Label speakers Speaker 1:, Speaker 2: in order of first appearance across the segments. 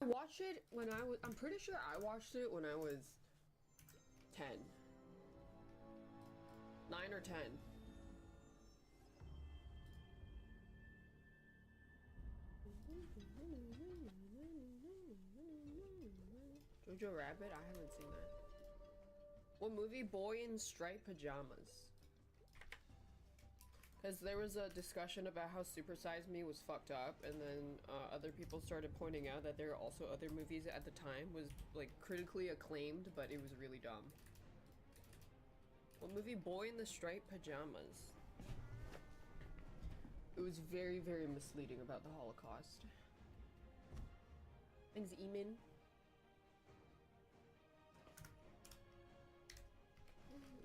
Speaker 1: Watch it when I'm pretty sure I watched it when I was 10. 9 or 10. Jojo Rabbit? I haven't seen that. What movie? Boy in Striped Pajamas. Because there was a discussion about how Super Size Me was fucked up, and then other people started pointing out that there are also other movies at the time was like critically acclaimed, but it was really dumb. What movie? Boy in the Striped Pajamas. It was very, very misleading about the Holocaust. Thanks, Eamon.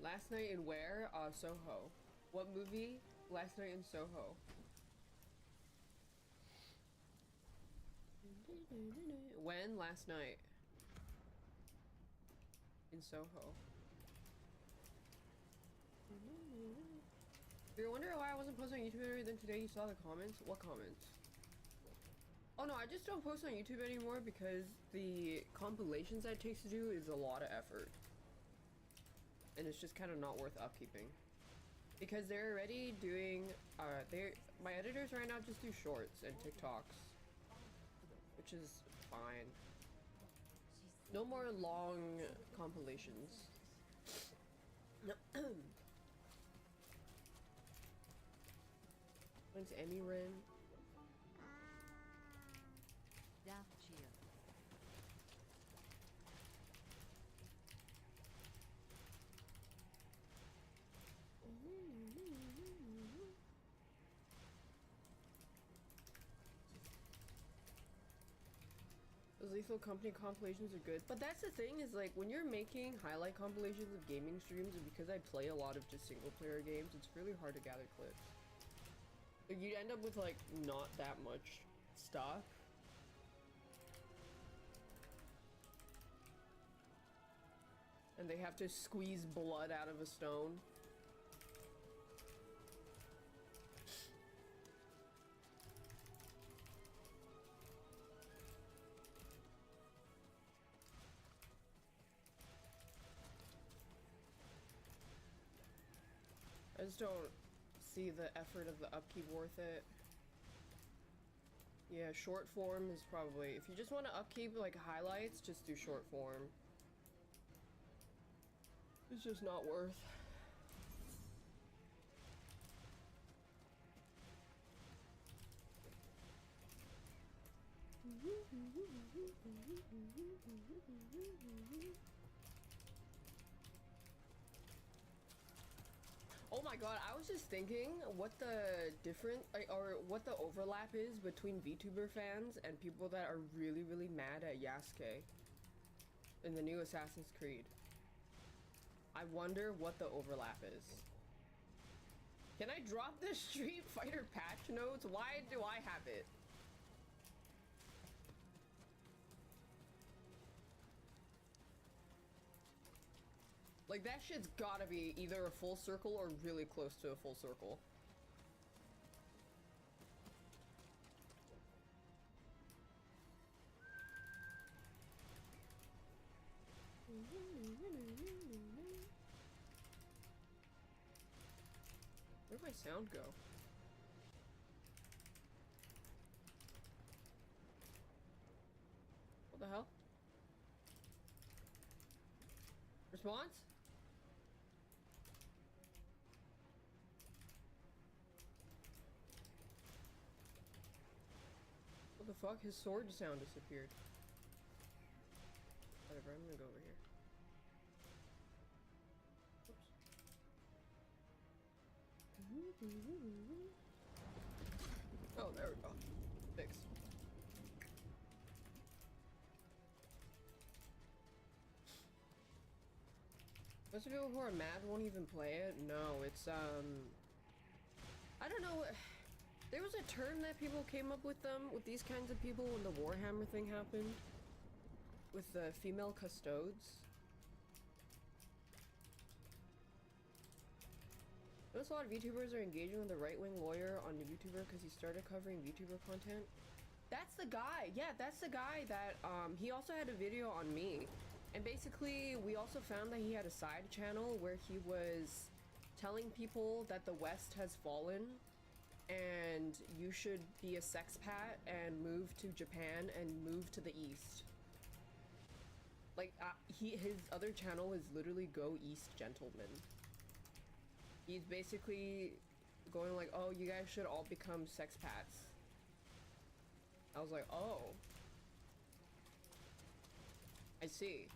Speaker 1: Last Night in where? Soho. What movie? Last Night in Soho. When? Last night. In Soho. If you're wondering why I wasn't posting on YouTube anymore, then today you saw the comments? What comments? Oh no, I just don't post on YouTube anymore because the compilations that it takes to do is a lot of effort. And it's just kind of not worth upkeeping. Because they're already doing, my editors right now just do shorts and TikToks. Which is fine. No more long compilations. When's Emmy Ren?
Speaker 2: Daft cheer.
Speaker 1: Those Lethal Company compilations are good, but that's the thing is like when you're making highlight compilations of gaming streams, and because I play a lot of just single player games, it's really hard to gather clips. Like, you end up with like not that much stuff. And they have to squeeze blood out of a stone. I just don't see the effort of the upkeep worth it. Yeah, short form is probably, if you just want to upkeep like highlights, just do short form. It's just not worth. Oh my god, I was just thinking what the different, or what the overlap is between VTuber fans and people that are really, really mad at Yasuke in the new Assassin's Creed. I wonder what the overlap is. Can I drop the Street Fighter patch notes? Why do I have it? Like, that shit's gotta be either a full circle or really close to a full circle. Where'd my sound go? What the hell? Response? What the fuck? His sword sound disappeared. Whatever, I'm gonna go over here. Oops. Oh, there we go. Fixed. Most of the people who are mad won't even play it. No, it's I don't know. There was a term that people came up with with these kinds of people when the Warhammer thing happened. With the female custodes. Notice a lot of VTubers are engaging with the right-wing lawyer on YouTuber because he started covering VTuber content. That's that's the guy. Yeah, that's the guy that, he also had a video on me. And basically, we also found that he had a side channel where he was telling people that the West has fallen and you should be a sexpat and move to Japan and move to the East. Like, his other channel is literally Go East Gentleman. He's basically going like, oh, you guys should all become sexpats. I was like, oh. I see.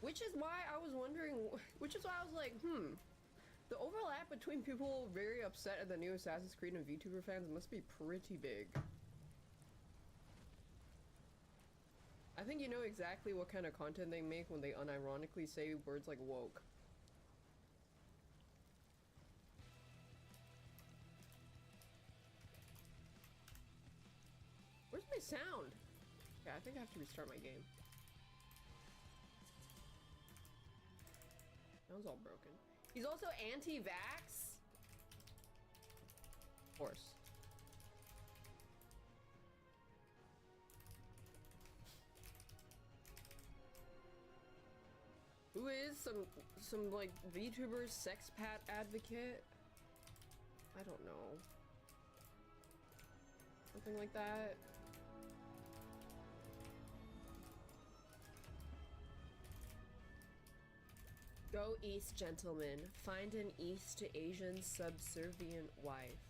Speaker 1: Which is why I was wondering, which is why I was like, the overlap between people very upset at the new Assassin's Creed and VTuber fans must be pretty big. I think you know exactly what kind of content they make when they unironically say words like woke. Where's my sound? Yeah, I think I have to restart my game. Sound's all broken. He's also anti-vax? Of course. Who is some like VTuber sexpat advocate? I don't know. Something like that. Go East, gentlemen. Find an East Asian subservient wife.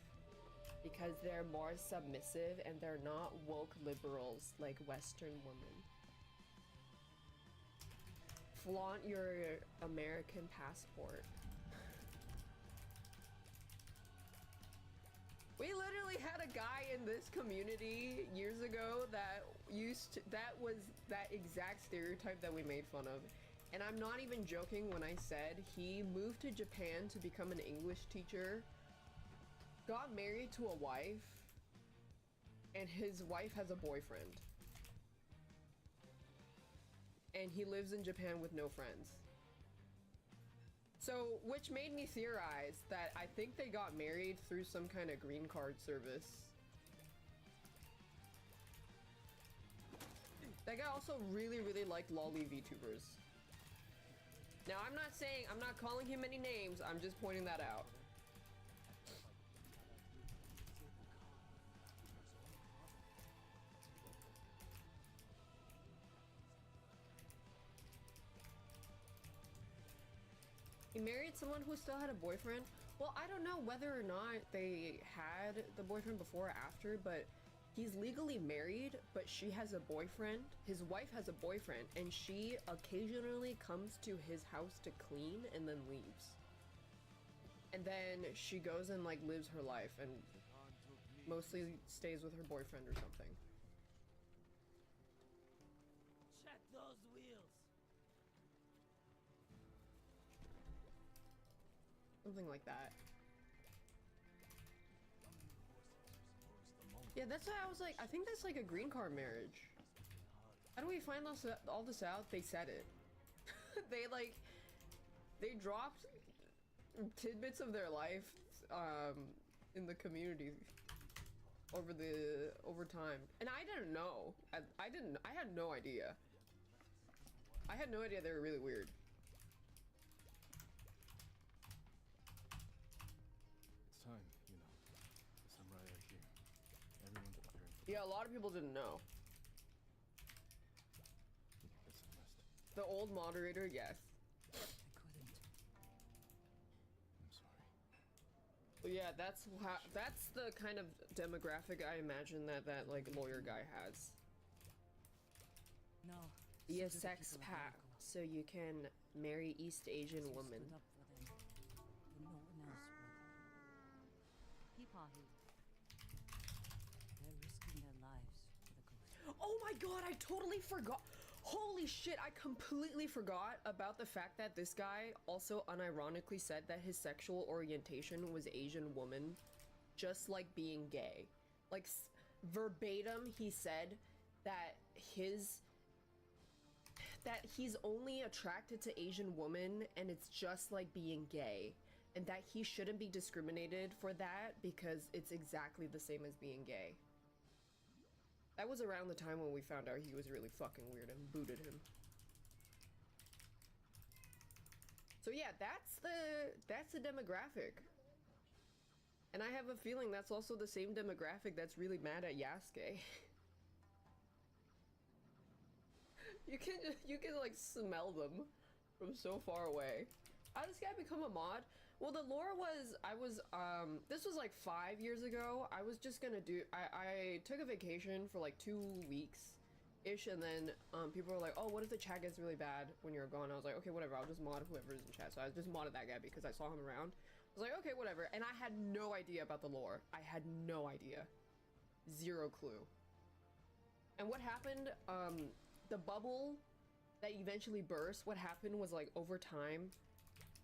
Speaker 1: Because they're more submissive and they're not woke liberals like Western women. Flaunt your American passport. We literally had a guy in this community years ago that was that exact stereotype that we made fun of. And I'm not even joking when I said he moved to Japan to become an English teacher, got married to a wife, and his wife has a boyfriend. And he lives in Japan with no friends. So, which made me theorize that I think they got married through some kind of green card service. That guy also really liked lolly VTubers. Now, I'm not calling him any names, I'm just pointing that out. He married someone who still had a boyfriend. Well, I don't know whether or not they had the boyfriend before or after, but he's legally married, but she has a boyfriend. His wife has a boyfriend, and she occasionally comes to his house to clean and then leaves. And then she goes and like lives her life and mostly stays with her boyfriend or something.
Speaker 3: Check those wheels.
Speaker 1: Something like that. Yeah, that's why I was like, I think that's like a green card marriage. How do we find all this out? They said it. They dropped tidbits of their life in the community over time. And I didn't know. I had no idea. I had no idea they were really weird.
Speaker 4: It's time, you know. The samurai are here. Everyone's preparing for
Speaker 1: Yeah, a lot of people didn't know.
Speaker 4: get some rest.
Speaker 1: The old moderator, yes.
Speaker 2: I couldn't.
Speaker 4: I'm sorry.
Speaker 1: But yeah, that's the kind of demographic I imagine that like lawyer guy has.
Speaker 2: No.
Speaker 1: Be a
Speaker 2: so do the
Speaker 1: sex
Speaker 2: people of
Speaker 1: pat
Speaker 2: America.
Speaker 1: so you can marry East Asian
Speaker 2: You
Speaker 1: woman.
Speaker 2: stood up for them when no one else would. Peapahi. They're risking their lives for the ghost.
Speaker 1: Oh my god, I totally forgot. Holy shit, I completely forgot about the fact that this guy also unironically said that his sexual orientation was Asian woman, just like being gay. Like verbatim, he said that he's only attracted to Asian women and it's just like being gay, and that he shouldn't be discriminated for that because it's exactly the same as being gay. That was around the time when we found out he was really fucking weird and booted him. So yeah, that's the demographic. And I have a feeling that's also the same demographic that's really mad at Yasuke. You can like smell them from so far away. How did this guy become a mod? Well, the lore was, this was like 5 years ago. I was just gonna do, I took a vacation for like 2 weeks-ish, and then people were like, oh, what if the chat gets really bad when you're gone? I was like, okay, whatever, I'll just mod whoever's in chat. So I just modded that guy because I saw him around. I was like, okay, whatever. And I had no idea about the lore. I had no idea. Zero clue. And what happened, the bubble that eventually burst, what happened was like over time,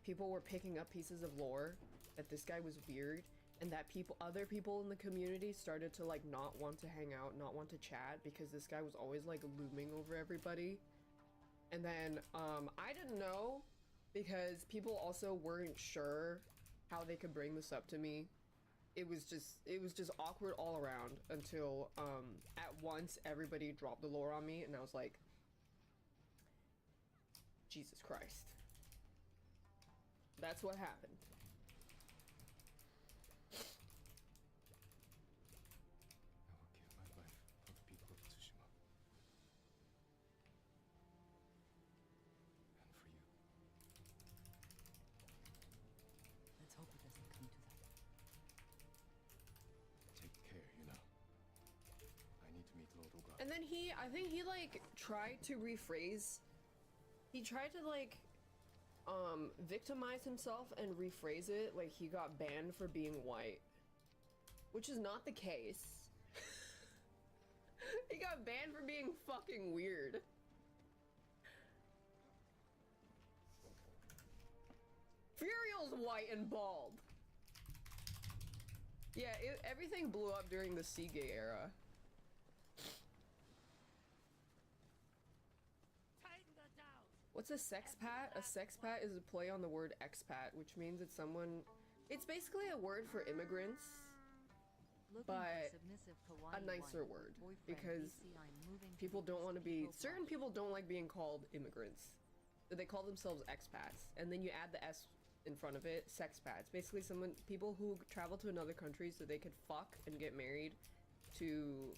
Speaker 1: people were picking up pieces of lore that this guy was weird, and that other people in the community started to like not want to hang out, not want to chat, because this guy was always like looming over everybody. And then I didn't know, because people also weren't sure how they could bring this up to me. It was just awkward all around until at once everybody dropped the lore on me, and I was like, Jesus Christ. That's what happened.
Speaker 4: I will give my life for the people of Tsushima. And for you.
Speaker 2: Let's hope it doesn't come to that.
Speaker 4: Take care, you know. I need to meet Lord Oga.
Speaker 1: And then I think he like tried to rephrase. He tried to like victimize himself and rephrase it like he got banned for being white, which is not the case. He got banned for being fucking weird. Furiel's white and bald. Yeah, everything blew up during the Seagate era. What's a sexpat? A sexpat is a play on the word expat, which means it's someone... It's basically a word for immigrants, but a nicer word, because people don't want to be... Certain people don't like being called immigrants. So they call themselves expats, and then you add the S in front of it, sexpats. Basically people who travel to another country so they could fuck and get married to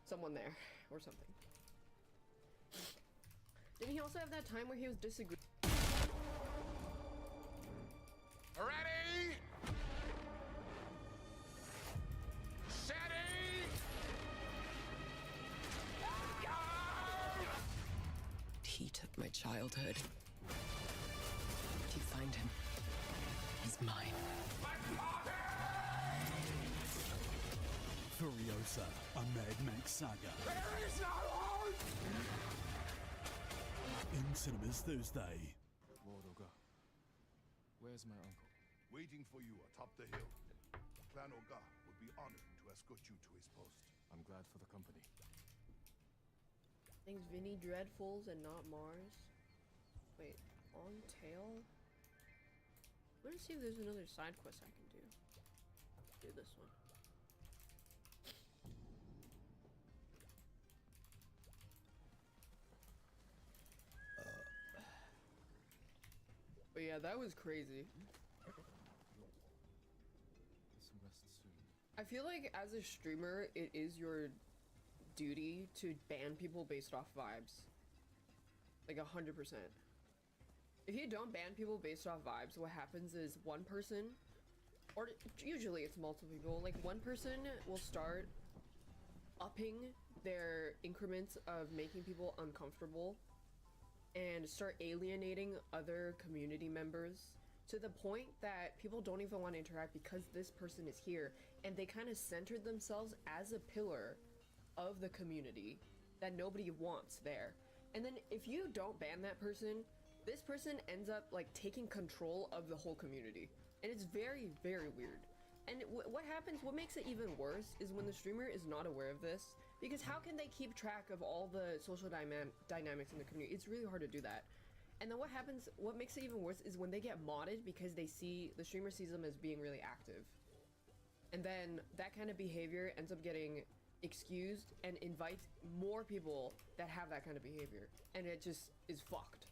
Speaker 1: someone there, or something. Didn't he also have that time where he was disagreeing?
Speaker 5: Ready? Steady!
Speaker 6: He took my childhood. If you find him, he's mine.
Speaker 7: Furiosa, a Mad Max saga.
Speaker 5: There is no hope!
Speaker 7: In cinemas Thursday.
Speaker 4: Lord Oga, where's my uncle?
Speaker 5: Waiting for you atop the hill. Clan Oga would be honored to escort you to his post.
Speaker 4: I'm glad for the company.
Speaker 1: Things Vinny Dreadfuls and not Mars. Wait, on tail? Let's see if there's another side quest I can do. Do this one. But yeah, that was crazy.
Speaker 4: Some rest soon.
Speaker 1: I feel like as a streamer, it is your duty to ban people based off vibes. Like 100%. If you don't ban people based off vibes, what happens is one person, or usually it's multiple people, like one person will start upping their increments of making people uncomfortable and start alienating other community members to the point that people don't even want to interact because this person is here, and they kind of centered themselves as a pillar of the community that nobody wants there. And then if you don't ban that person, this person ends up like taking control of the whole community, and it's very, very weird. And what happens, what makes it even worse is when the streamer is not aware of this, because how can they keep track of all the social dynamics in the community? It's really hard to do that. And then what happens, what makes it even worse is when they get modded because they see, the streamer sees them as being really active. And then that kind of behavior ends up getting excused and invites more people that have that kind of behavior, and it just is fucked.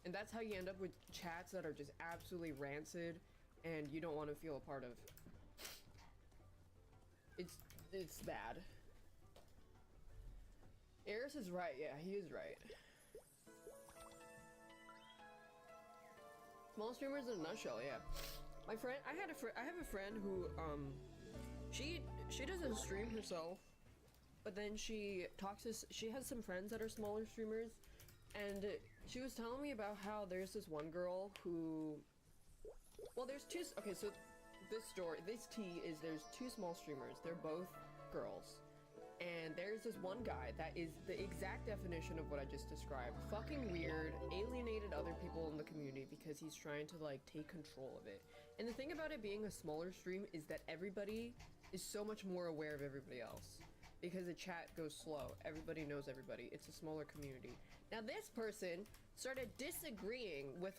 Speaker 1: And that's how you end up with chats that are just absolutely rancid and you don't want to feel a part of. It's bad. Eris is right, yeah, he is right. Small streamers in a nutshell, yeah. My friend, I have a friend who, she doesn't stream herself, but then she has some friends that are smaller streamers, and she was telling me about how there's this one girl who, well, there's two, okay, so this tea is there's two small streamers, they're both girls, and there's this one guy that is the exact definition of what I just described. Fucking weird, alienated other people in the community because he's trying to like take control of it. And the thing about it being a smaller stream is that everybody is so much more aware of everybody else. Because the chat goes slow. Everybody knows everybody. It's a smaller community. Now this person started disagreeing with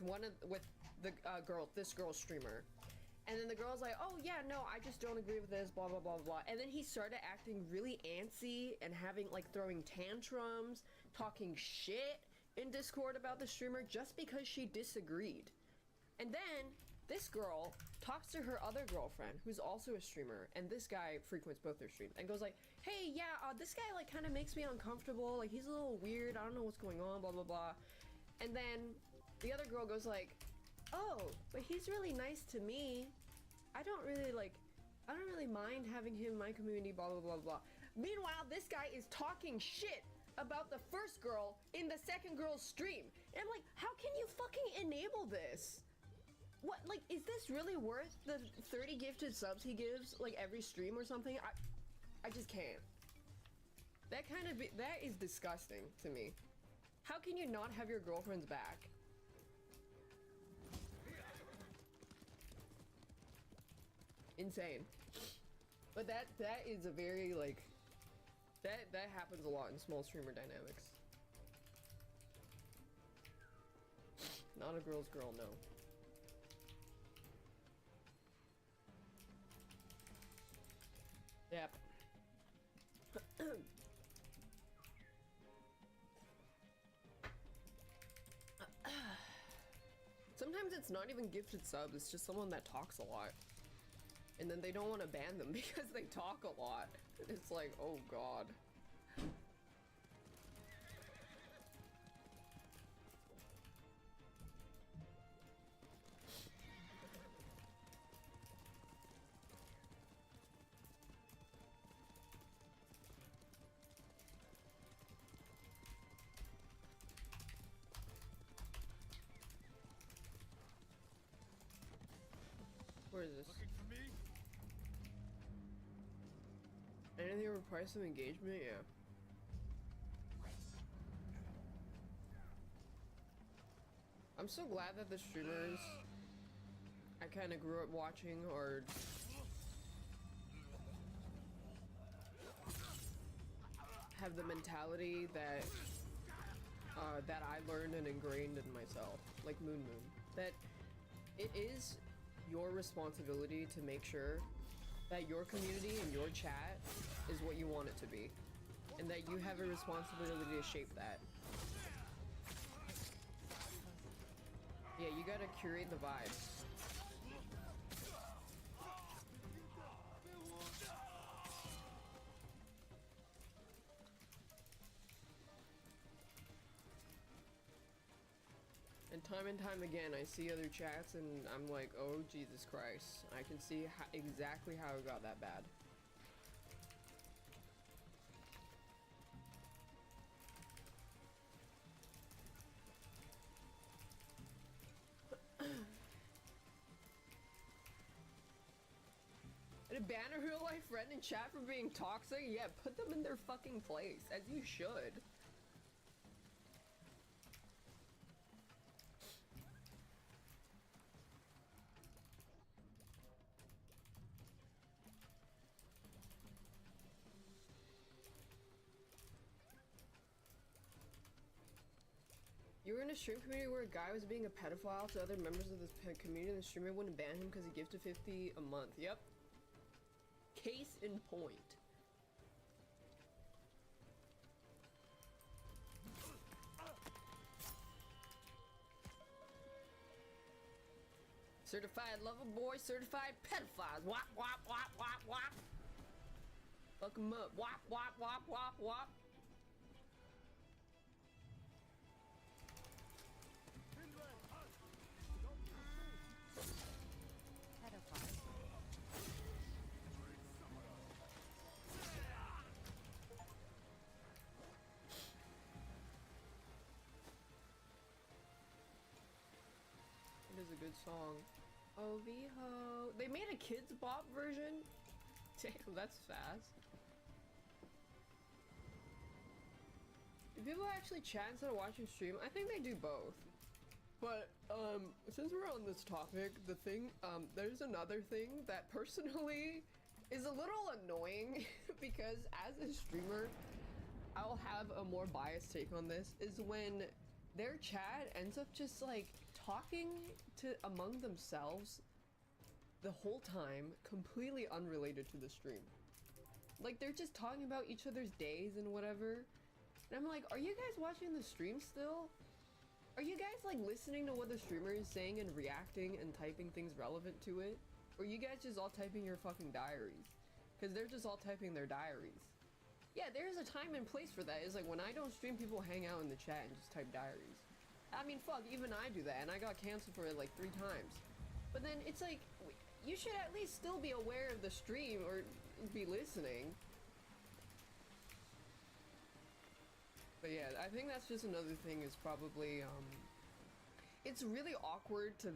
Speaker 1: this girl streamer. And then the girl's like, oh yeah, no, I just don't agree with this, blah, blah, blah, blah. And then he started acting really antsy and throwing tantrums, talking shit in Discord about the streamer just because she disagreed. And then this girl talks to her other girlfriend, who's also a streamer, and this guy frequents both their streams, and goes like, hey, yeah, this guy like kind of makes me uncomfortable, like he's a little weird, I don't know what's going on, blah, blah, blah. And then the other girl goes like, oh, but he's really nice to me. I don't really mind having him in my community, blah, blah, blah, blah. Meanwhile, this guy is talking shit about the first girl in the second girl's stream. And I'm like, how can you fucking enable this? What, like, is this really worth the 30 gifted subs he gives, like, every stream or something? I just can't. That is disgusting to me. How can you not have your girlfriend's back? Insane. But that is a very, like, that happens a lot in small streamer dynamics. Not a girl's girl, no. Yep. Sometimes it's not even gifted subs, it's just someone that talks a lot. And then they don't want to ban them because they talk a lot. It's like, oh god. Where is this? Anything over price of engagement? Yeah. I'm so glad that the streamers I kind of grew up watching are have the mentality that that I learned and ingrained in myself, like Moon. That it is your responsibility to make sure that your community and your chat is what you want it to be, and that you have a responsibility to shape that. Yeah, you gotta curate the vibes. And time again, I see other chats and I'm like, oh Jesus Christ. I can see exactly how it got that bad. And a ban a real life friend in chat for being toxic? Yeah, put them in their fucking place, as you should. You were in a stream community where a guy was being a pedophile to other members of this community, and the streamer wouldn't ban him because he gifted 50 a month. Yep. Case in point. Certified lover boy, certified pedophiles. Wop, wop, wop, wop, wop. Fuck 'em up. Wop, wop, wop, wop, wop.
Speaker 2: Pedophile.
Speaker 1: It is a good song. Oh, ho. They made a kids bop version? Damn, that's fast. Do people actually chat instead of watching stream? I think they do both. But, since we're on this topic, there's another thing that personally is a little annoying because as a streamer, I'll have a more biased take on this, is when their chat ends up just like talking to among themselves the whole time, completely unrelated to the stream. Like they're just talking about each other's days and whatever. And I'm like, are you guys watching the stream still? Are you guys like listening to what the streamer is saying and reacting and typing things relevant to it? Or are you guys just all typing your fucking diaries? Because they're just all typing their diaries. Yeah, there's a time and place for that. It's like when I don't stream, people hang out in the chat and just type diaries. I mean, fuck, even I do that, and I got canceled for it like 3 times. But then it's like, you should at least still be aware of the stream or be listening. But yeah, I think that's just another thing is probably, it's really awkward to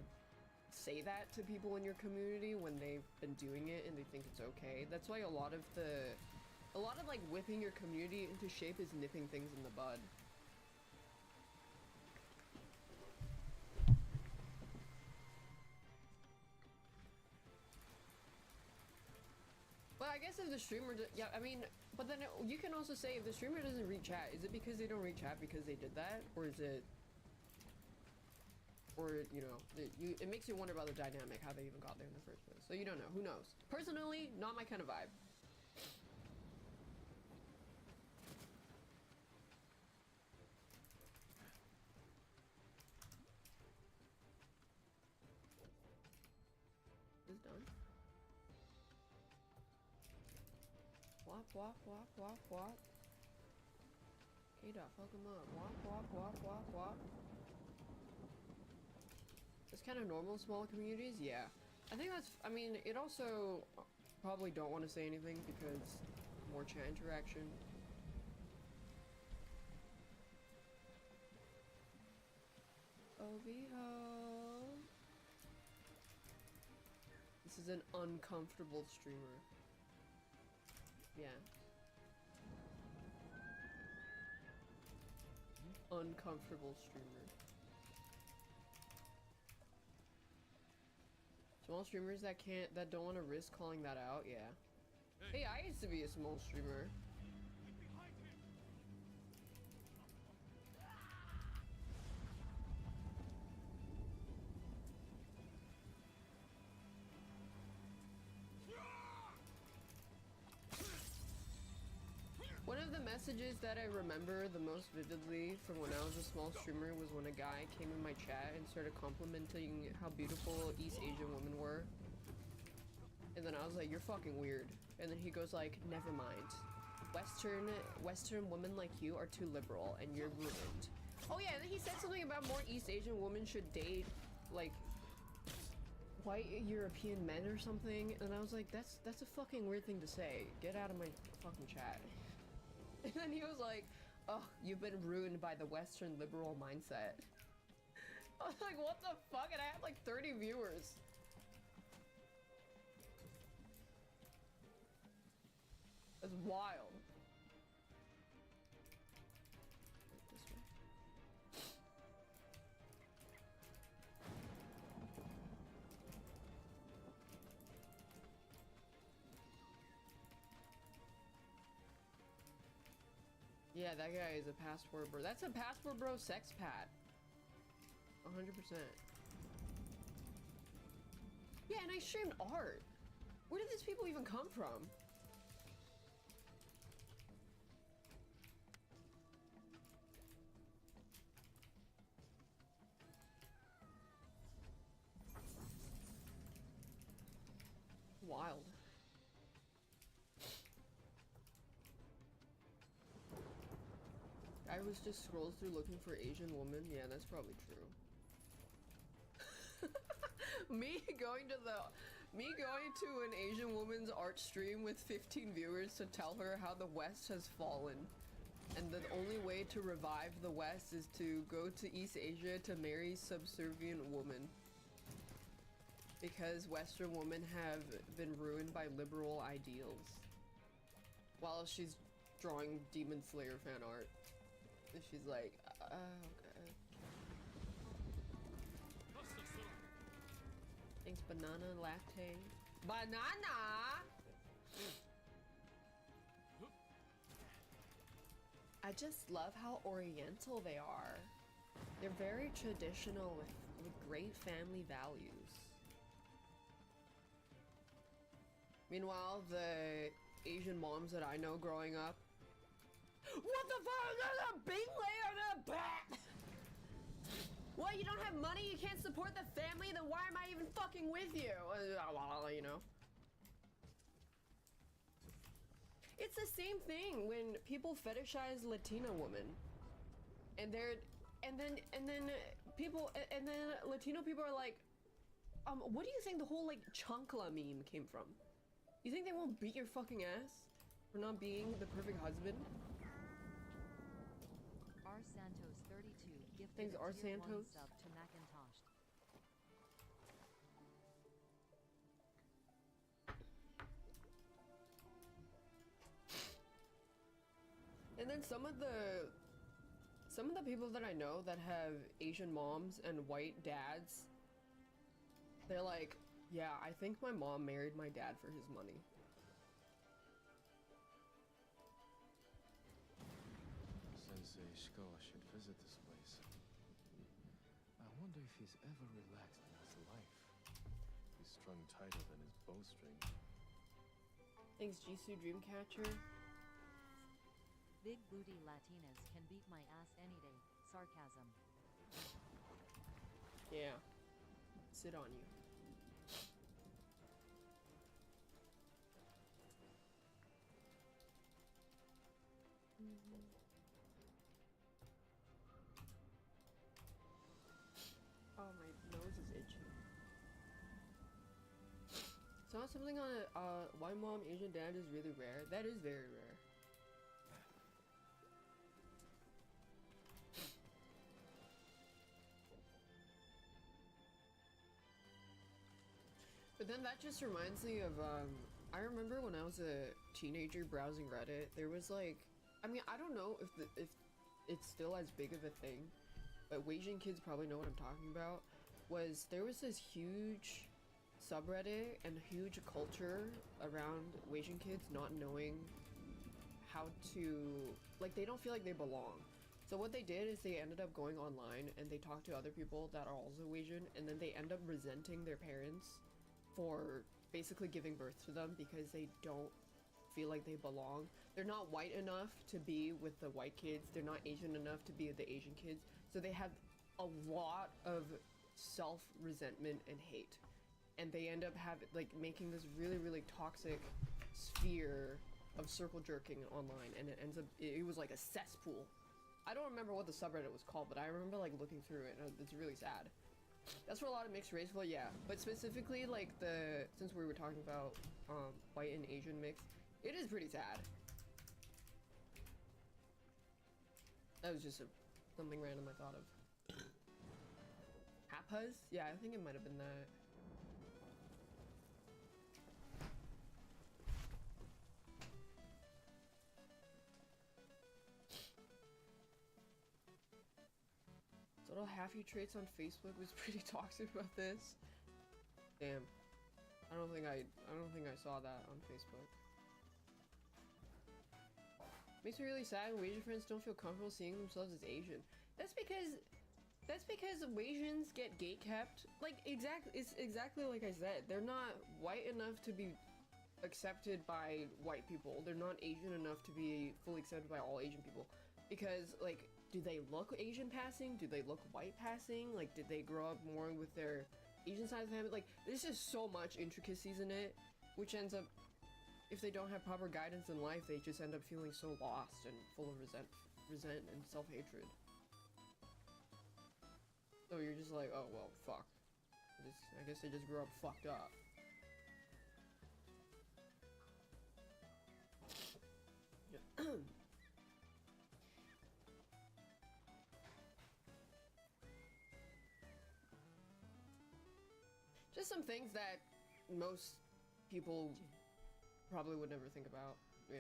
Speaker 1: say that to people in your community when they've been doing it and they think it's okay. That's why a lot of like whipping your community into shape is nipping things in the bud. But I guess if the streamer, yeah, I mean, but then you can also say if the streamer doesn't read chat, is it because they don't read chat because they did that? Or is it, or, you know, it makes you wonder about the dynamic, how they even got there in the first place. So you don't know, who knows? Personally, not my kind of vibe. Is done. Wop, wop, wop, wop, wop. K-Dot, fuck him up. Wop, wop, wop, wop, wop. It's kind of normal in small communities, yeah. I think that's, I mean, it also probably don't want to say anything because more chat interaction. OVO. This is an uncomfortable streamer. Yeah. Uncomfortable streamer. Small streamers that don't want to risk calling that out, yeah. Hey, I used to be a small streamer. One of the messages that I remember the most vividly from when I was a small streamer was when a guy came in my chat and started complimenting how beautiful East Asian women were. And then I was like, you're fucking weird. And then he goes like, never mind. Western women like you are too liberal and you're ruined. Oh yeah, and then he said something about more East Asian women should date like white European men or something. And I was like, that's a fucking weird thing to say. Get out of my fucking chat. And then he was like, oh, you've been ruined by the Western liberal mindset. I was like, what the fuck? And I had like 30 viewers. That's wild. This way. Yeah, that guy is a passport bro. That's a passport bro sex pat. 100%. Yeah, and I streamed art. Where did these people even come from? was just scrolls through looking for Asian woman. Yeah, that's probably true. me going to an Asian woman's art stream with 15 viewers to tell her how the West has fallen. And the only way to revive the West is to go to East Asia to marry subservient women. Because Western women have been ruined by liberal ideals. While she's drawing Demon Slayer fan art. And she's like, okay. Thanks, banana latte. Banana! I just love how oriental they are. They're very traditional with great family values. Meanwhile, the Asian moms that I know growing up. What the fuck? There's a big layer in the back! What, you don't have money? You can't support the family? Then why am I even fucking with you? You know? It's the same thing when people fetishize Latina women. And then Latino people are like, what do you think the whole like chancla meme came from? You think they won't beat your fucking ass for not being the perfect husband?
Speaker 2: R Santos 32 gifted
Speaker 1: Thanks,
Speaker 2: a
Speaker 1: R
Speaker 2: tier 1
Speaker 1: Santos.
Speaker 2: sub to Macintosh.
Speaker 1: And then some of the people that I know that have Asian moms and white dads, they're like, yeah, I think my mom married my dad for his money.
Speaker 4: Sensei Shikoa should visit this place. I wonder if he's ever relaxed in his life. He's strung tighter than his bowstring.
Speaker 1: Thanks, Jisoo Dreamcatcher.
Speaker 2: Big booty Latinas can beat my ass any day. Sarcasm.
Speaker 1: Yeah. Sit on you. Oh, my nose is itchy. Saw something on white mom, Asian dad is really rare. That is very rare. But then that just reminds me of, I remember when I was a teenager browsing Reddit, there was like, I mean, I don't know if it's still as big of a thing, but Asian kids probably know what I'm talking about, there was this huge subreddit and huge culture around Asian kids not knowing how to, like, they don't feel like they belong. So what they did is they ended up going online and they talked to other people that are also Asian, and then they end up resenting their parents for basically giving birth to them because they don't feel like they belong. They're not white enough to be with the white kids. They're not Asian enough to be with the Asian kids. So they have a lot of self-resentment and hate. And they end up making this really, really toxic sphere of circle jerking online, and it was like a cesspool. I don't remember what the subreddit was called, but I remember like looking through it, and it's really sad. That's for a lot of mixed race, well, yeah, but specifically like since we were talking about white and Asian mix, it is pretty sad. That was just something random I thought of. Hapaz? Yeah, I think it might have been that. Little half-you traits on Facebook was pretty toxic about this. Damn. I don't think I saw that on Facebook. Makes me really sad when Asian friends don't feel comfortable seeing themselves as Asian. That's because Asians get gatekept. Like, it's exactly like I said. They're not white enough to be accepted by white people. They're not Asian enough to be fully accepted by all Asian people. Because, like, do they look Asian passing? Do they look white passing? Like, did they grow up more with their Asian side of the family? Like, there's just so much intricacies in it, which ends up, if they don't have proper guidance in life, they just end up feeling so lost and full of resent and self-hatred. So you're just like, oh well, fuck. I guess I just grew up fucked up. Just some things that most people probably would never think about. Yeah.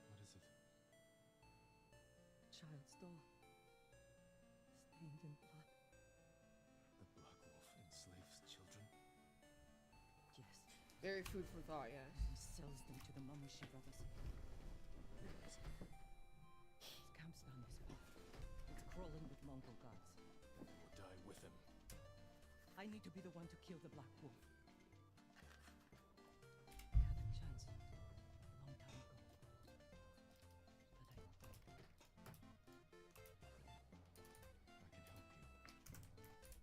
Speaker 4: What is it?
Speaker 2: Child's doll. Stained in blood.
Speaker 4: The Black Wolf enslaves children?
Speaker 2: Yes.
Speaker 1: Very food for thought, yes.
Speaker 2: He sells them to the Mamushi brothers. His camp's down this path. It's crawling with Mongol gods.
Speaker 4: Or die with him.
Speaker 2: I need to be the one to kill the Black Wolf. I had a chance a long time ago. But
Speaker 4: I can help you.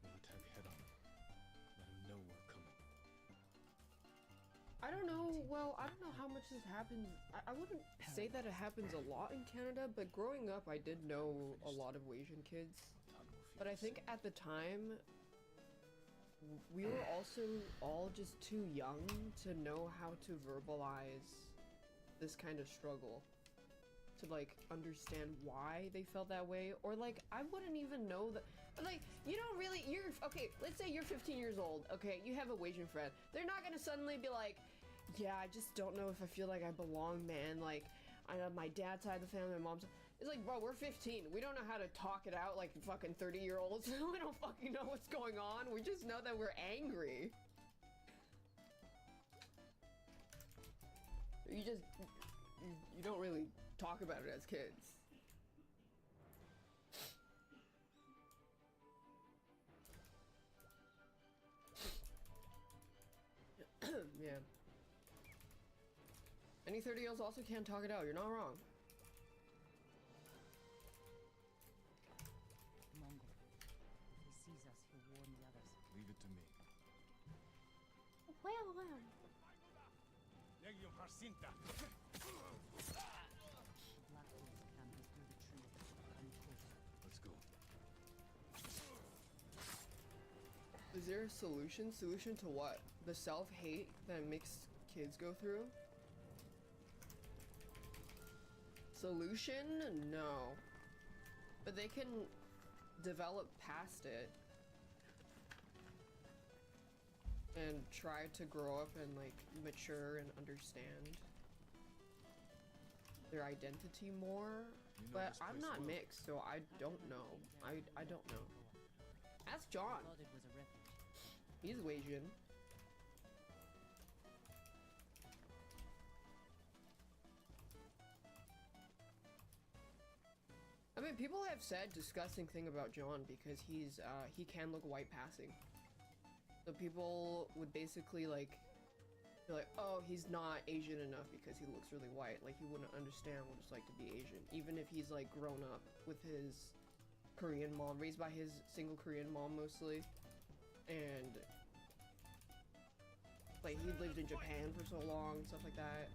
Speaker 4: We'll attack head on. Let him know we're coming.
Speaker 1: I don't know, well, I don't know how much this happens. I wouldn't say that it happens a lot in Canada, but growing up I did know a lot of Asian kids. But I think at the time, we were also all just too young to know how to verbalize this kind of struggle. To like understand why they felt that way, or like I wouldn't even know that. Like, you don't really, okay, let's say you're 15 years old, okay, you have a Asian friend. They're not gonna suddenly be like, yeah, I just don't know if I feel like I belong, man. Like, I know my dad's side of the family, my mom's. It's like, bro, we're 15. We don't know how to talk it out like fucking 30-year-olds. We don't fucking know what's going on. We just know that we're angry. You don't really talk about it as kids. Yeah. Any 30-year-olds also can't talk it out. You're not wrong.
Speaker 2: Mongol. If he sees us, he'll warn the others.
Speaker 4: Leave it to me.
Speaker 1: Well.
Speaker 2: The Black Wolf's camp is through the tree. I'm closer.
Speaker 4: Let's go.
Speaker 1: Is there a solution? Solution to what? The self-hate that mixed kids go through? Solution? No. But they can develop past it and try to grow up and like mature and understand their identity more.
Speaker 4: You know
Speaker 1: But
Speaker 4: this
Speaker 1: I'm
Speaker 4: place
Speaker 1: not
Speaker 4: well.
Speaker 1: mixed, so I don't know. I don't know. Ask John.
Speaker 2: Thought it was a refuge.
Speaker 1: He's Asian. I mean, people have said disgusting thing about John because he can look white passing. So people would basically like be like, oh, he's not Asian enough because he looks really white. Like he wouldn't understand what it's like to be Asian, even if he's like grown up with his Korean mom, raised by his single Korean mom mostly, and like he lived in Japan for so long, stuff like that.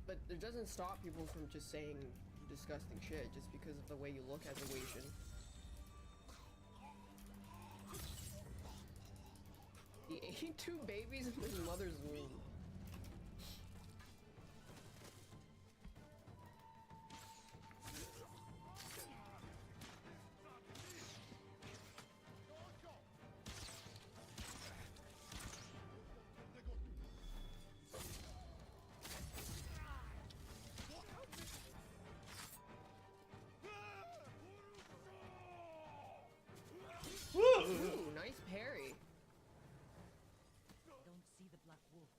Speaker 1: But it doesn't stop people from just saying disgusting shit just because of the way you look as a Asian. He ate 2 babies in his mother's womb. Ooh, nice parry.
Speaker 2: I don't see the Black Wolf.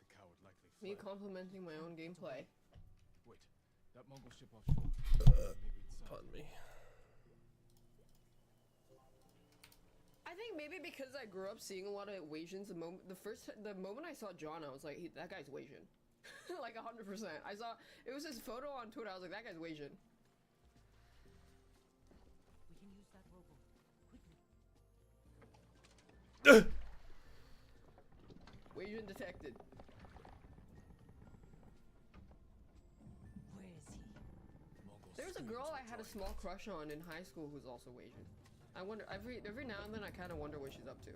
Speaker 4: The coward likely
Speaker 1: Me
Speaker 4: fled.
Speaker 1: complimenting my own gameplay.
Speaker 4: Wait, that Mongol ship offshore. Maybe it's
Speaker 8: Pardon me.
Speaker 1: I think maybe because I grew up seeing a lot of Asians, the moment I saw John, I was like, that guy's Asian. Like 100%. I saw, it was his photo on Twitter, I was like, that guy's Asian.
Speaker 2: We can use that rowboat.
Speaker 1: Asian detected.
Speaker 2: Where is he?
Speaker 1: There's a girl I had a small crush on in high school who's also Asian. I wonder every now and then I kind of wonder what she's up to.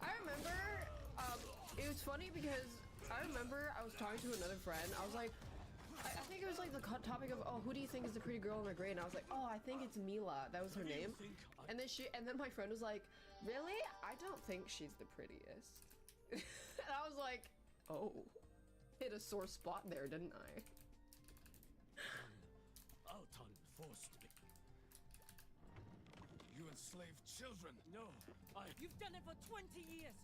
Speaker 1: I remember, it was funny because I remember I was talking to another friend. I was like, I think it was like the topic of, oh, who do you think is the pretty girl in our grade? And I was like, oh, I think it's Mila. That was her name. And then my friend was like, really? I don't think she's the prettiest. And I was like, oh, hit a sore spot there, didn't I?
Speaker 3: Alton forced me.
Speaker 5: You enslaved children.
Speaker 3: No,
Speaker 2: You've done it for 20 years.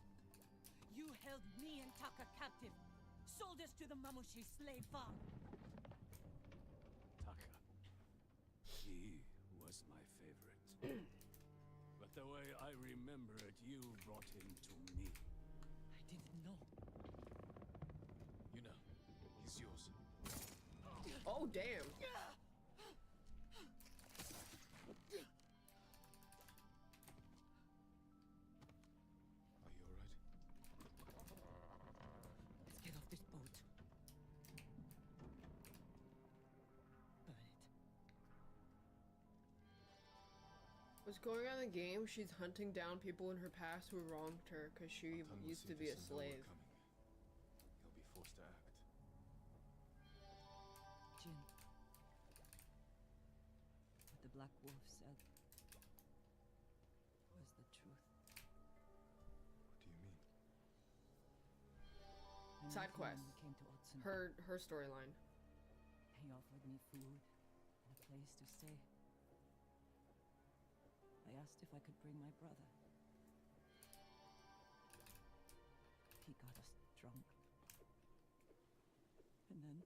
Speaker 2: You held me and Taka captive. Sold us to the Mamushi slave farm.
Speaker 3: Taka. He was my favorite. But the way I remember it, you brought him to me.
Speaker 2: I didn't know.
Speaker 4: You know, he's yours.
Speaker 1: Oh, damn.
Speaker 4: Are you alright?
Speaker 2: Let's get off this boat. Burn it.
Speaker 1: What's going on in the game? She's hunting down people in her past who wronged her because she
Speaker 4: Tan will
Speaker 1: used
Speaker 4: see
Speaker 1: to be a
Speaker 4: this and know we're
Speaker 1: slave.
Speaker 4: coming. He'll be forced to act.
Speaker 2: Jin. What the Black Wolf said was the truth.
Speaker 4: What do you mean?
Speaker 2: I met
Speaker 1: Side
Speaker 2: him
Speaker 1: quest.
Speaker 2: when we came to Otsun.
Speaker 1: Her storyline.
Speaker 2: He offered me food and a place to stay. I asked if I could bring my brother. He got us drunk. And then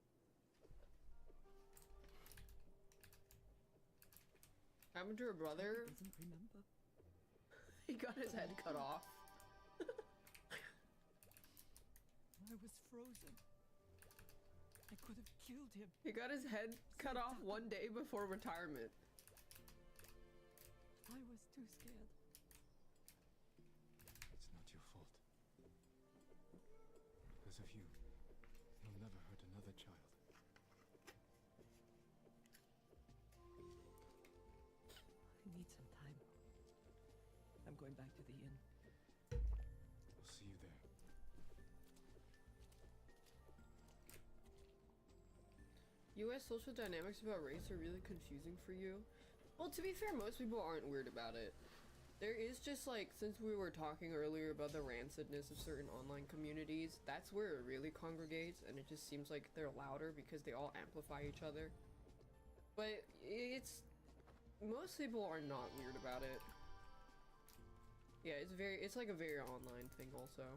Speaker 1: Happened to her brother.
Speaker 2: he doesn't remember.
Speaker 1: He got his head cut off.
Speaker 2: I was frozen. I could have killed him.
Speaker 1: He got his head cut off one day before retirement.
Speaker 2: I was too scared.
Speaker 4: It's not your fault. Because of you, he'll never hurt another child.
Speaker 2: I need some time. I'm going back to the inn.
Speaker 4: I'll see you there.
Speaker 1: US social dynamics about race are really confusing for you? Well, to be fair, most people aren't weird about it. There is just like, since we were talking earlier about the rancidness of certain online communities, that's where it really congregates, and it just seems like they're louder because they all amplify each other. But most people are not weird about it. Yeah, it's like a very online thing also.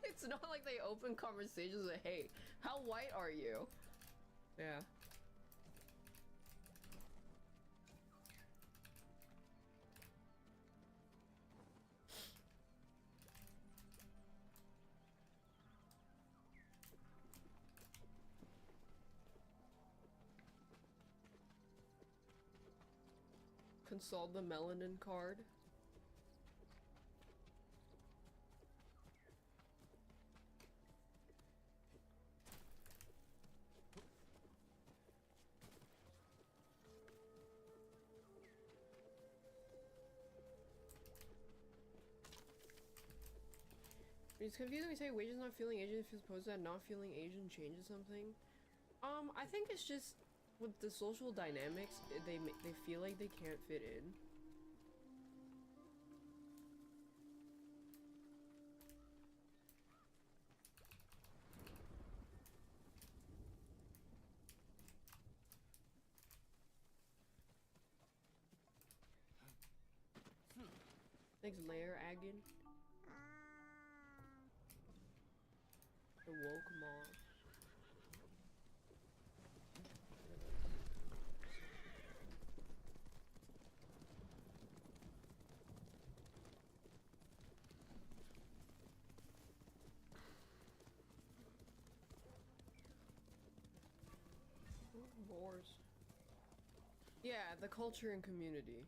Speaker 1: It's not like they open conversations like, hey, how white are you? Yeah. Consult the melanin card. It's confusing when you say wages not feeling Asian if you're supposed that not feeling Asian changes something. I think it's just with the social dynamics, they feel like they can't fit in. Thanks, Lair Agin. The woke mob. Wars. Yeah, the culture and community.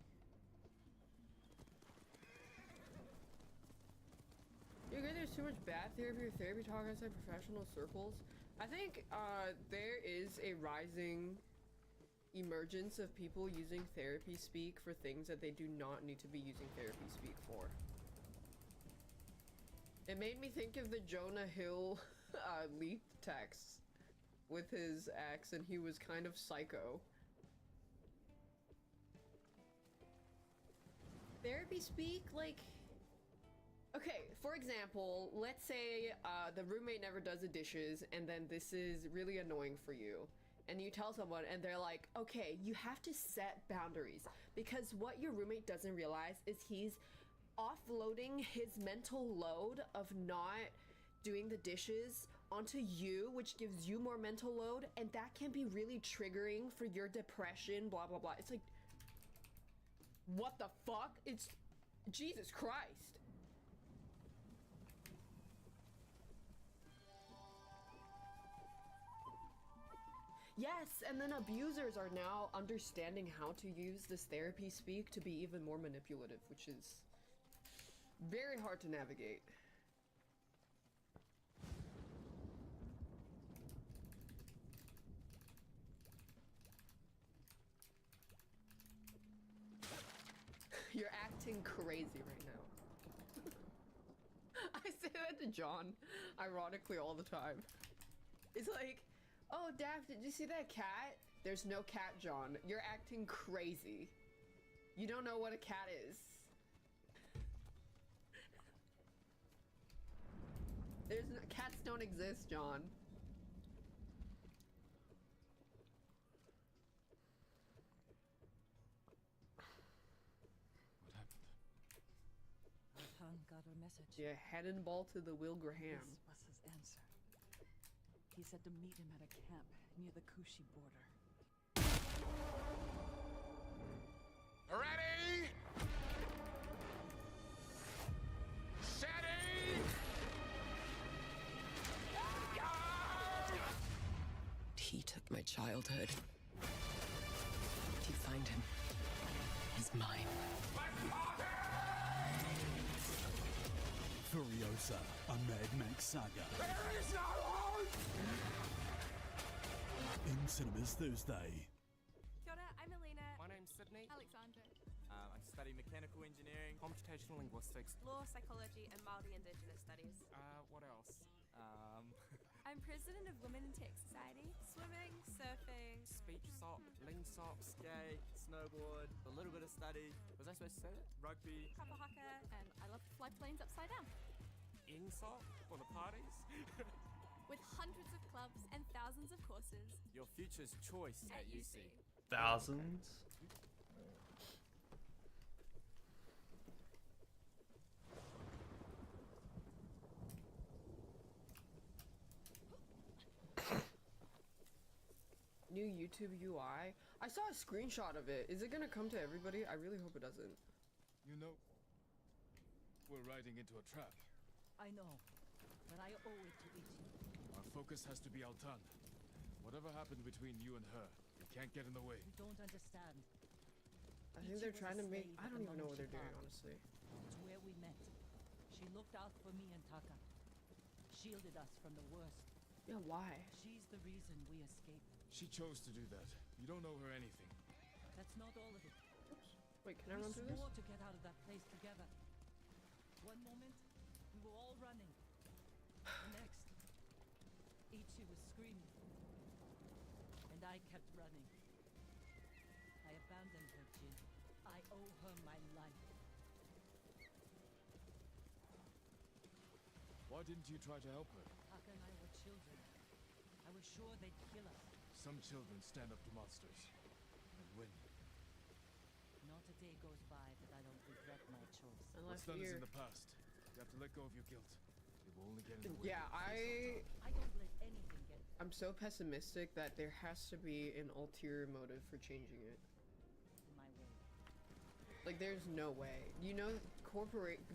Speaker 1: You agree there's too much bad therapy or therapy talk outside professional circles? I think there is a rising emergence of people using therapy speak for things that they do not need to be using therapy speak for. It made me think of the Jonah Hill leaked text with his ex, and he was kind of psycho. Therapy speak, like... Okay, for example, let's say the roommate never does the dishes, and then this is really annoying for you. And you tell someone, and they're like, okay, you have to set boundaries. Because what your roommate doesn't realize is he's offloading his mental load of not doing the dishes onto you, which gives you more mental load, and that can be really triggering for your depression, blah, blah, blah. It's like, what the fuck? It's Jesus Christ. Yes, and then abusers are now understanding how to use this therapy speak to be even more manipulative, which is very hard to navigate. You're acting crazy right now. I say that to John, ironically, all the time. It's like, oh, Daft, did you see that cat? There's no cat, John. You're acting crazy. You don't know what a cat is. There's no, cats don't exist, John.
Speaker 4: What happened?
Speaker 2: Hoyoung got her message.
Speaker 1: Yeah, head and ball to the Will Graham.
Speaker 2: This was his answer. He said to meet him at a camp near the Kushi border.
Speaker 5: Ready? Steady!
Speaker 6: He took my childhood. If you find him, he's mine.
Speaker 7: Furiosa, a Mad Max saga.
Speaker 5: There is no hope!
Speaker 7: In cinemas Thursday.
Speaker 8: Kia ora, I'm Elena.
Speaker 9: My name's Sydney.
Speaker 8: Alexandra.
Speaker 9: I study mechanical engineering, computational linguistics.
Speaker 8: Law, psychology, and Māori Indigenous studies.
Speaker 9: What else?
Speaker 8: I'm president of Women in Tech Society. Swimming, surfing.
Speaker 9: Speech sock, lean sock, skate, snowboard, a little bit of study. Was I supposed to say that? Rugby.
Speaker 8: Kapa haka, and I love to fly planes upside down.
Speaker 9: In sock for the parties.
Speaker 8: With hundreds of clubs and thousands of courses.
Speaker 9: Your future's choice at UC.
Speaker 10: Thousands?
Speaker 1: New YouTube UI. I saw a screenshot of it. Is it gonna come to everybody? I really hope it doesn't.
Speaker 4: You know, we're riding into a trap.
Speaker 2: I know, but I owe it to Ichi.
Speaker 4: Our focus has to be Altan. Whatever happened between you and her, it can't get in the way.
Speaker 2: You don't understand.
Speaker 1: I think they're trying to make... I don't even know what they're doing, honestly.
Speaker 2: It's where we met. She looked out for me and Taka. Shielded us from the worst.
Speaker 1: Yeah, why?
Speaker 2: She's the reason we escaped.
Speaker 4: She chose to do that. You don't owe her anything.
Speaker 2: That's not all of it.
Speaker 1: Oops. Wait, can I run through
Speaker 2: We
Speaker 1: this?
Speaker 2: swore to get out of that place together. One moment, we were all running. The next, Ichi was screaming. And I kept running. I abandoned her, Jin. I owe her my life.
Speaker 4: Why didn't you try to help her?
Speaker 2: Taka and I were children. I was sure they'd kill us.
Speaker 4: Some children stand up to monsters and win.
Speaker 2: Not a day goes by that I don't regret my choice.
Speaker 1: Unless
Speaker 4: What's done is
Speaker 1: you're...
Speaker 4: in the past. You have to let go of your guilt. It will only get in the way.
Speaker 1: Yeah,
Speaker 2: I don't let anything get
Speaker 1: I'm so pessimistic that there has to be an ulterior motive for changing it.
Speaker 2: in my way.
Speaker 1: Like, there's no way. You know,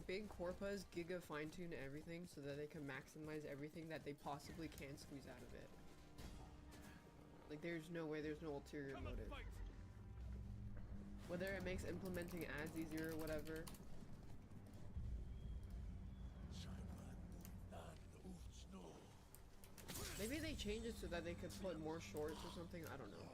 Speaker 1: big corpas giga fine-tune everything so that they can maximize everything that they possibly can squeeze out of it. Like, there's no way, there's no ulterior motive. Whether it makes implementing ads easier or whatever. Maybe they changed it so that they could put more shorts or something, I don't know.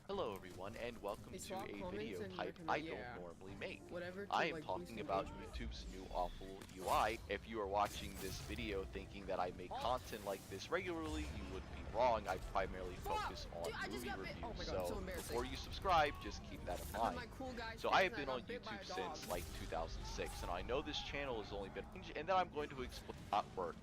Speaker 10: Hello everyone, and welcome
Speaker 1: They
Speaker 10: to
Speaker 1: swap
Speaker 10: a
Speaker 1: comments
Speaker 10: video
Speaker 1: and
Speaker 10: type
Speaker 1: recommend-
Speaker 10: I don't
Speaker 1: yeah.
Speaker 10: normally make.
Speaker 1: Whatever to,
Speaker 10: I am
Speaker 1: like,
Speaker 10: talking
Speaker 1: boost
Speaker 10: about
Speaker 1: engagement.
Speaker 10: YouTube's new awful UI. If you are watching this video thinking that I make content like this regularly, you would be wrong. I primarily focus on
Speaker 1: Dude, I just
Speaker 10: movie
Speaker 1: got bit.
Speaker 10: reviews,
Speaker 1: Oh my God, so embarrassing.
Speaker 10: before you subscribe, just keep that in
Speaker 1: I put
Speaker 10: mind.
Speaker 1: my cool guy
Speaker 10: So
Speaker 1: face
Speaker 10: I have
Speaker 1: and
Speaker 10: been
Speaker 1: got
Speaker 10: on
Speaker 1: bit by
Speaker 10: YouTube
Speaker 1: a dog.
Speaker 10: since like 2006, and I know this channel has only been and then I'm going to explain at work.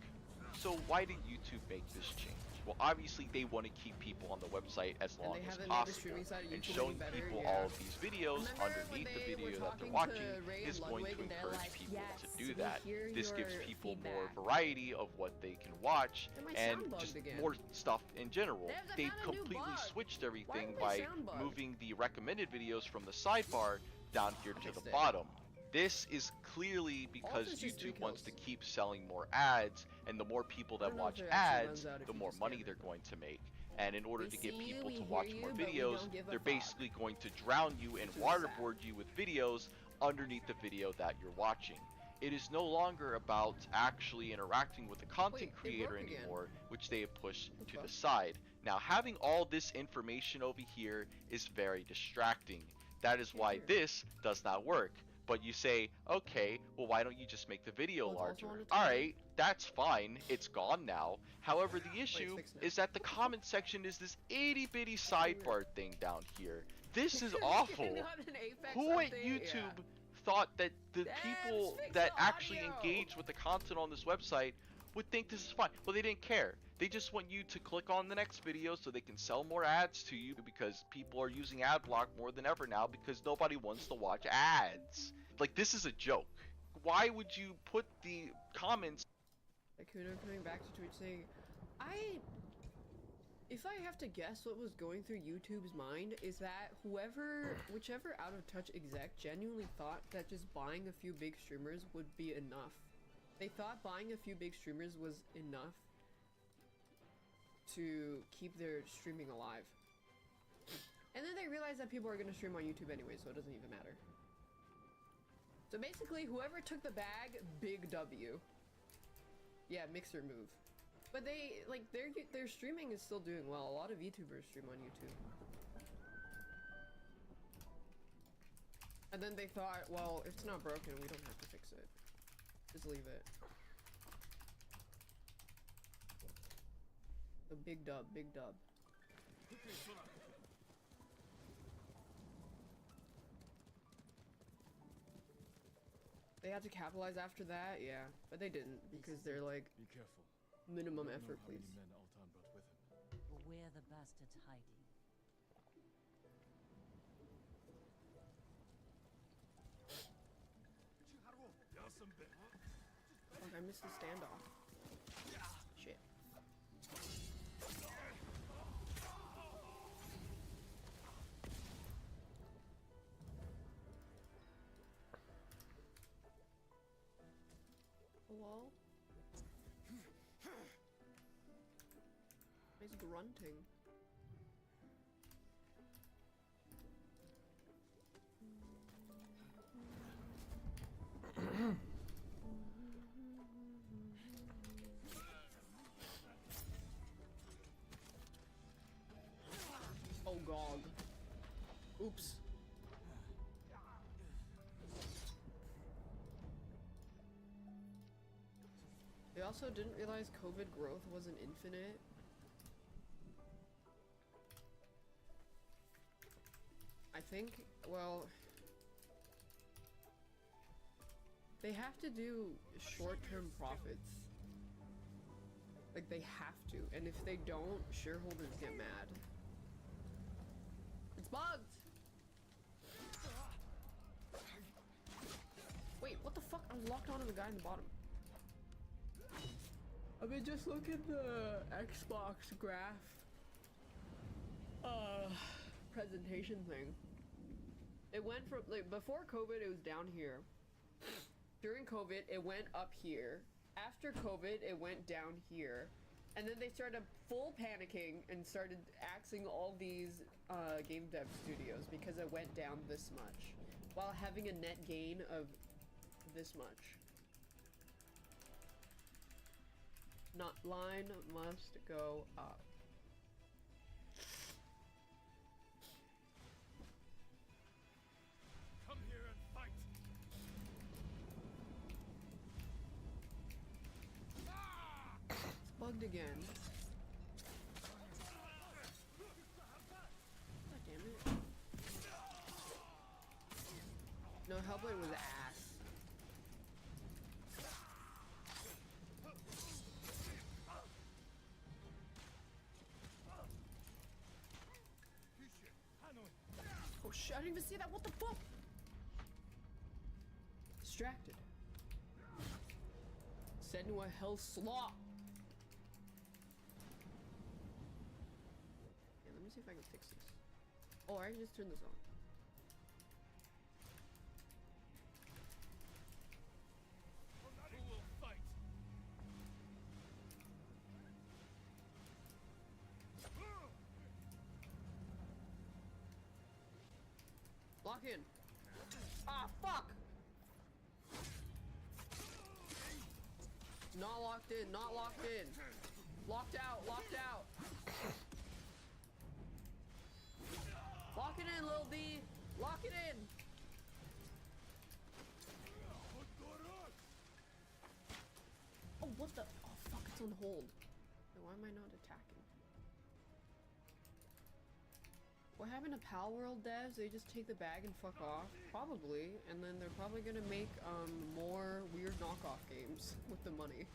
Speaker 10: So why did YouTube make this change? Well, obviously they want to keep people on the website as long
Speaker 1: they
Speaker 10: as
Speaker 1: haven't made the
Speaker 10: possible,
Speaker 1: streaming side of
Speaker 10: and
Speaker 1: YouTube
Speaker 10: showing
Speaker 1: any better,
Speaker 10: people
Speaker 1: yeah.
Speaker 10: all of these videos
Speaker 1: Remember when
Speaker 10: underneath the
Speaker 1: they
Speaker 10: video
Speaker 1: were
Speaker 10: that they're
Speaker 1: talking to
Speaker 10: watching
Speaker 1: Ray
Speaker 10: is
Speaker 1: and
Speaker 10: going to
Speaker 1: Ludwig and they're
Speaker 10: encourage
Speaker 1: like,
Speaker 10: people
Speaker 1: "Yes,
Speaker 10: to do
Speaker 1: we
Speaker 10: that.
Speaker 1: hear
Speaker 10: This gives
Speaker 1: your
Speaker 10: people more
Speaker 1: feedback."
Speaker 10: variety of what they can watch
Speaker 1: And my
Speaker 10: and
Speaker 1: sound bugged
Speaker 10: just
Speaker 1: again.
Speaker 10: more stuff in general.
Speaker 1: They
Speaker 10: They
Speaker 1: found a new
Speaker 10: completely
Speaker 1: bug.
Speaker 10: switched
Speaker 1: Why
Speaker 10: everything
Speaker 1: did my
Speaker 10: by
Speaker 1: sound bug?
Speaker 10: moving the recommended videos from the sidebar down here to the
Speaker 1: Fixed it.
Speaker 10: bottom. This is clearly because
Speaker 1: this is just
Speaker 10: YouTube wants to
Speaker 1: kills.
Speaker 10: keep selling more ads, and the more people
Speaker 1: I
Speaker 10: that
Speaker 1: don't know if
Speaker 10: watch
Speaker 1: it actually
Speaker 10: ads,
Speaker 1: runs out if
Speaker 10: the
Speaker 1: you
Speaker 10: more
Speaker 1: just
Speaker 10: money
Speaker 1: scam
Speaker 10: they're
Speaker 1: it.
Speaker 10: going to make. And in order
Speaker 1: We
Speaker 10: to get
Speaker 1: see you,
Speaker 10: people
Speaker 1: we
Speaker 10: to
Speaker 1: hear
Speaker 10: watch
Speaker 1: you,
Speaker 10: more
Speaker 1: but we
Speaker 10: videos,
Speaker 1: don't give a
Speaker 10: they're
Speaker 1: fuck.
Speaker 10: basically going to drown you and
Speaker 1: Which is
Speaker 10: waterboard you with videos underneath the video that you're watching. It is no longer about actually interacting with the content
Speaker 1: Wait, it broke
Speaker 10: creator
Speaker 1: again.
Speaker 10: anymore, which they have pushed to
Speaker 1: fuck?
Speaker 10: the side. Now, having all this information over here is very distracting. That is why
Speaker 1: Here.
Speaker 10: this does not work. But you say, okay, well, why don't you just make the video
Speaker 1: Well, it's also
Speaker 10: larger?
Speaker 1: on the
Speaker 10: Alright, that's fine, it's gone now. However, the issue
Speaker 1: fixed now.
Speaker 10: is that the comment section is this itty bitty sidebar thing down here. This is
Speaker 1: It's
Speaker 10: awful.
Speaker 1: got an Apex
Speaker 10: Who at
Speaker 1: update,
Speaker 10: YouTube
Speaker 1: yeah.
Speaker 10: thought that the
Speaker 1: Devs,
Speaker 10: people
Speaker 1: fix
Speaker 10: that
Speaker 1: the
Speaker 10: actually
Speaker 1: audio.
Speaker 10: engage with the content on this website would think this is fine? Well, they didn't care. They just want you to click on the next video so they can sell more ads to you, because people are using ad block more than ever now because nobody wants to watch ads. Like, this is a joke. Why would you put the comments?
Speaker 1: Akuno coming back to Twitch saying, if I have to guess what was going through YouTube's mind, is that whichever out of touch exec genuinely thought that just buying a few big streamers would be enough. They thought buying a few big streamers was enough to keep their streaming alive. And then they realized that people are going to stream on YouTube anyway, so it doesn't even matter. So basically, whoever took the bag, big W. Yeah, mixer move. But they, like, their streaming is still doing well. A lot of YouTubers stream on YouTube. And then they thought, well, if it's not broken, we don't have to fix it. Just leave it. The big dub, big dub. They had to capitalize after that, yeah. But they didn't, because they're like,
Speaker 4: Be careful.
Speaker 1: minimum
Speaker 4: You don't know
Speaker 1: effort,
Speaker 4: how many
Speaker 1: please.
Speaker 4: men Altan brought with him.
Speaker 2: But where the bastard's hiding?
Speaker 1: Fuck, I missed the standoff. Shit. Hello? He's grunting. Oh god. Oops. They also didn't realize COVID growth wasn't infinite. I think, well, they have to do short-term profits. Like, they have to, and if they don't, shareholders get mad. It's bugged! Wait, what the fuck? I was locked onto the guy in the bottom. I mean, just look at the Xbox graph presentation thing. It went from, like, before COVID, it was down here. During COVID, it went up here. after COVID, it went down here. And then they started full panicking and started axing all these game dev studios because it went down this much, while having a net gain of this much. Not line must go up.
Speaker 3: Come here and fight.
Speaker 1: It's bugged again. God damn it. No, Hellblade was ass. Oh shit, I didn't even see that. What the fuck? Distracted. Sent to a hell slot. Yeah, let me see if I can fix this. Oh, I can just turn this on.
Speaker 3: Who will fight?
Speaker 1: Lock in. Ah, fuck! Not locked in, not locked in. Locked out, locked out. Lock it in, Lil D. Lock it in. Oh, what the? Oh, fuck, it's on hold. Wait, why am I not attacking? What happened to Pal World devs? They just take the bag and fuck off? Probably. And then they're probably gonna make more weird knockoff games with the money.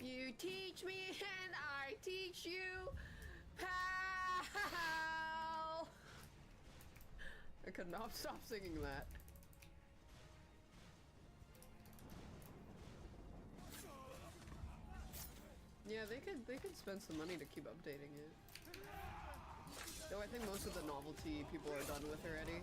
Speaker 1: You teach me and I teach you, pal. I could not stop singing that. Yeah, they could spend some money to keep updating it. Though I think most of the novelty people are done with already.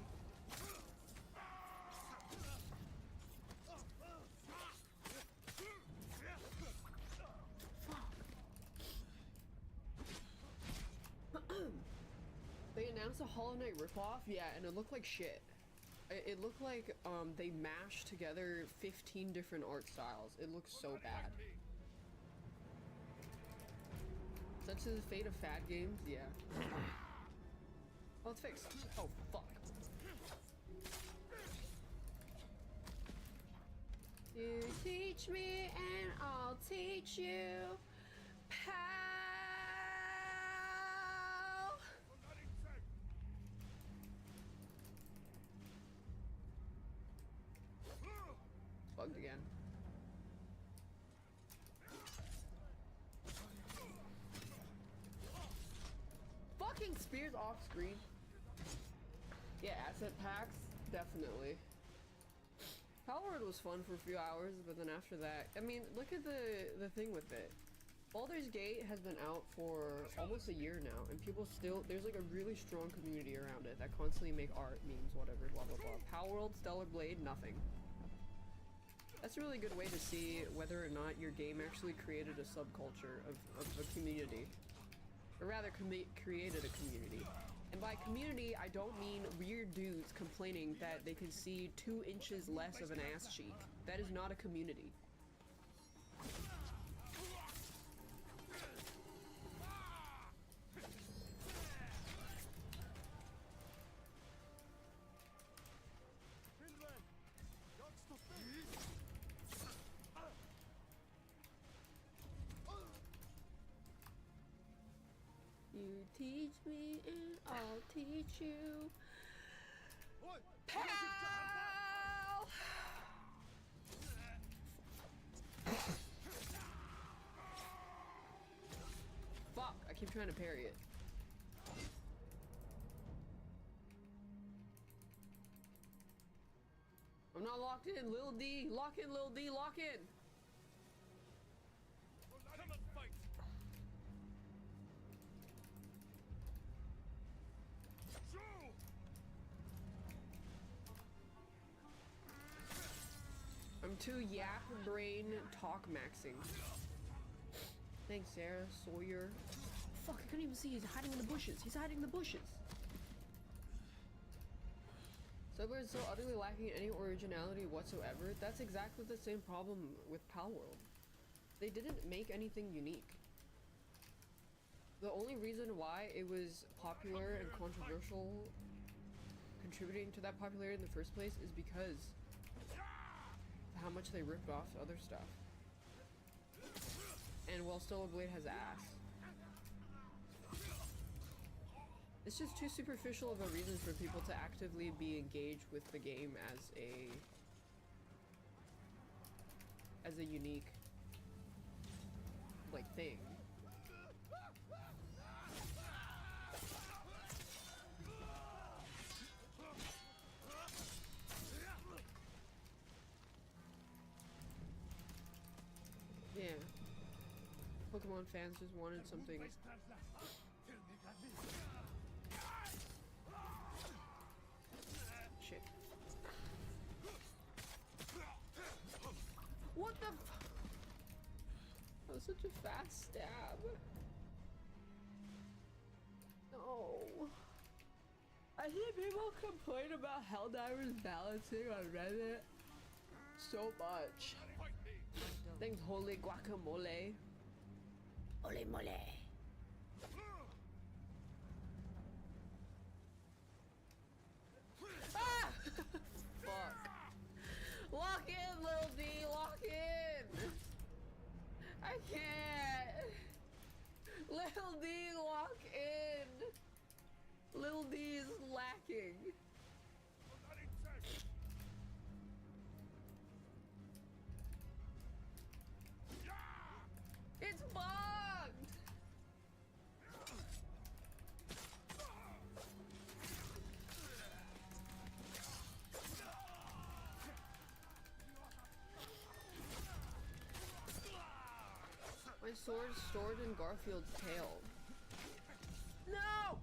Speaker 1: They announced a Hollow Knight ripoff, yeah, and it looked like shit. It looked like they mashed together 15 different art styles. It looks so bad. Such is the fate of fad games, yeah. Oh, it's fixed. Oh, fuck. You teach me and I'll teach you, pal. Bugged again. Fucking spears off screen. Yeah, asset packs, definitely. Power was fun for a few hours, but then after that, I mean, look at the thing with it. Baldur's Gate has been out for almost a year now, and people still, there's like a really strong community around it that constantly make art, memes, whatever, blah blah blah. Power World, Stellar Blade, nothing. That's a really good way to see whether or not your game actually created a subculture of a community. Or rather, created a community. And by community, I don't mean weird dudes complaining that they can see 2 inches less of an ass cheek. That is not a community. You teach me and I'll teach you, pal. Fuck, I keep trying to parry it. I'm not locked in. in, Lil D. Lock in, Lil D. Lock in.
Speaker 3: Come and fight.
Speaker 1: I'm too yap brain talk maxing. Thanks, Sarah Sawyer. Fuck, I couldn't even see. He's hiding in the bushes. He's hiding in the bushes. Subway is so utterly lacking any originality whatsoever. That's exactly the same problem with Palworld. They didn't make anything unique. The only reason why it was popular and controversial, contributing to that popularity in the first place, is because of how much they ripped off other stuff. And while Stellar Blade has ass, it's just too superficial of a reason for people to actively be engaged with the game as a unique, like, thing. Yeah. Pokemon fans just wanted something. Shit. What the f- That was such a fast stab. No. I hear people complain about Helldivers balancing on Reddit so much. Thanks, holy guacamole. Ole mole. Ah! Fuck. Lock in, Lil D, lock in. I can't. Lil D, lock in. Lil D is lacking. It's bugged! My sword is stored in Garfield's tail. No!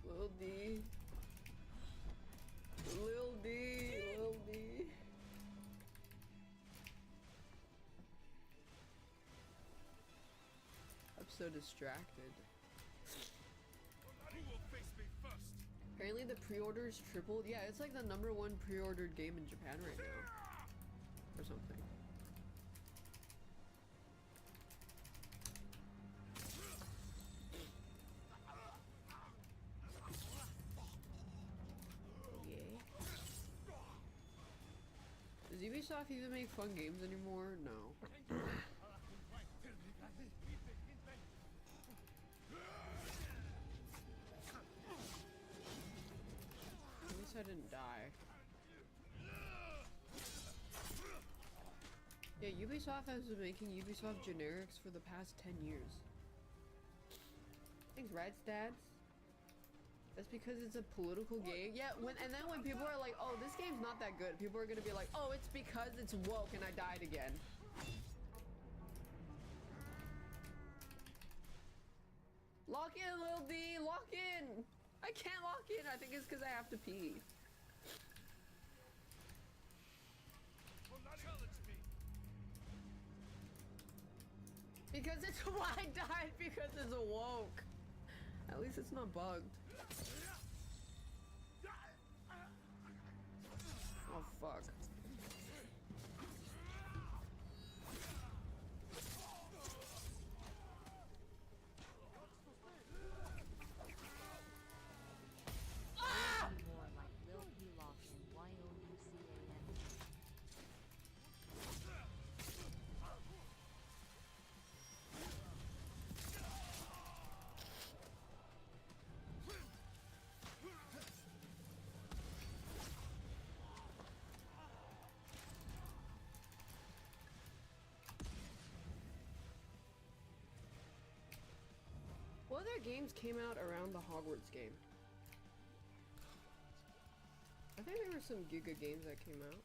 Speaker 1: Lil D. Lil D. Lil D. I'm so distracted.
Speaker 3: Who will face me first?
Speaker 1: Apparently the pre-orders tripled. Yeah, it's like the #1 pre-ordered game in Japan right now. Or something. Does Ubisoft even make fun games anymore? No. At least I didn't die. Yeah, Ubisoft has been making Ubisoft generics for the past 10 years. Thanks, Rad Stats. That's because it's a political game. Yeah, and then when people are like, oh, this game's not that good, people are gonna be like, oh, it's because it's woke and I died again. Lock in, Lil D, lock in! I can't lock in, I think it's because I have to pee. Because it's why I died, because it's woke. At least it's not bugged. Oh fuck. Ah!
Speaker 11: More like Lil Helock and Youngcan.
Speaker 1: What other games came out around the Hogwarts game? I think there were some Giga games that came out.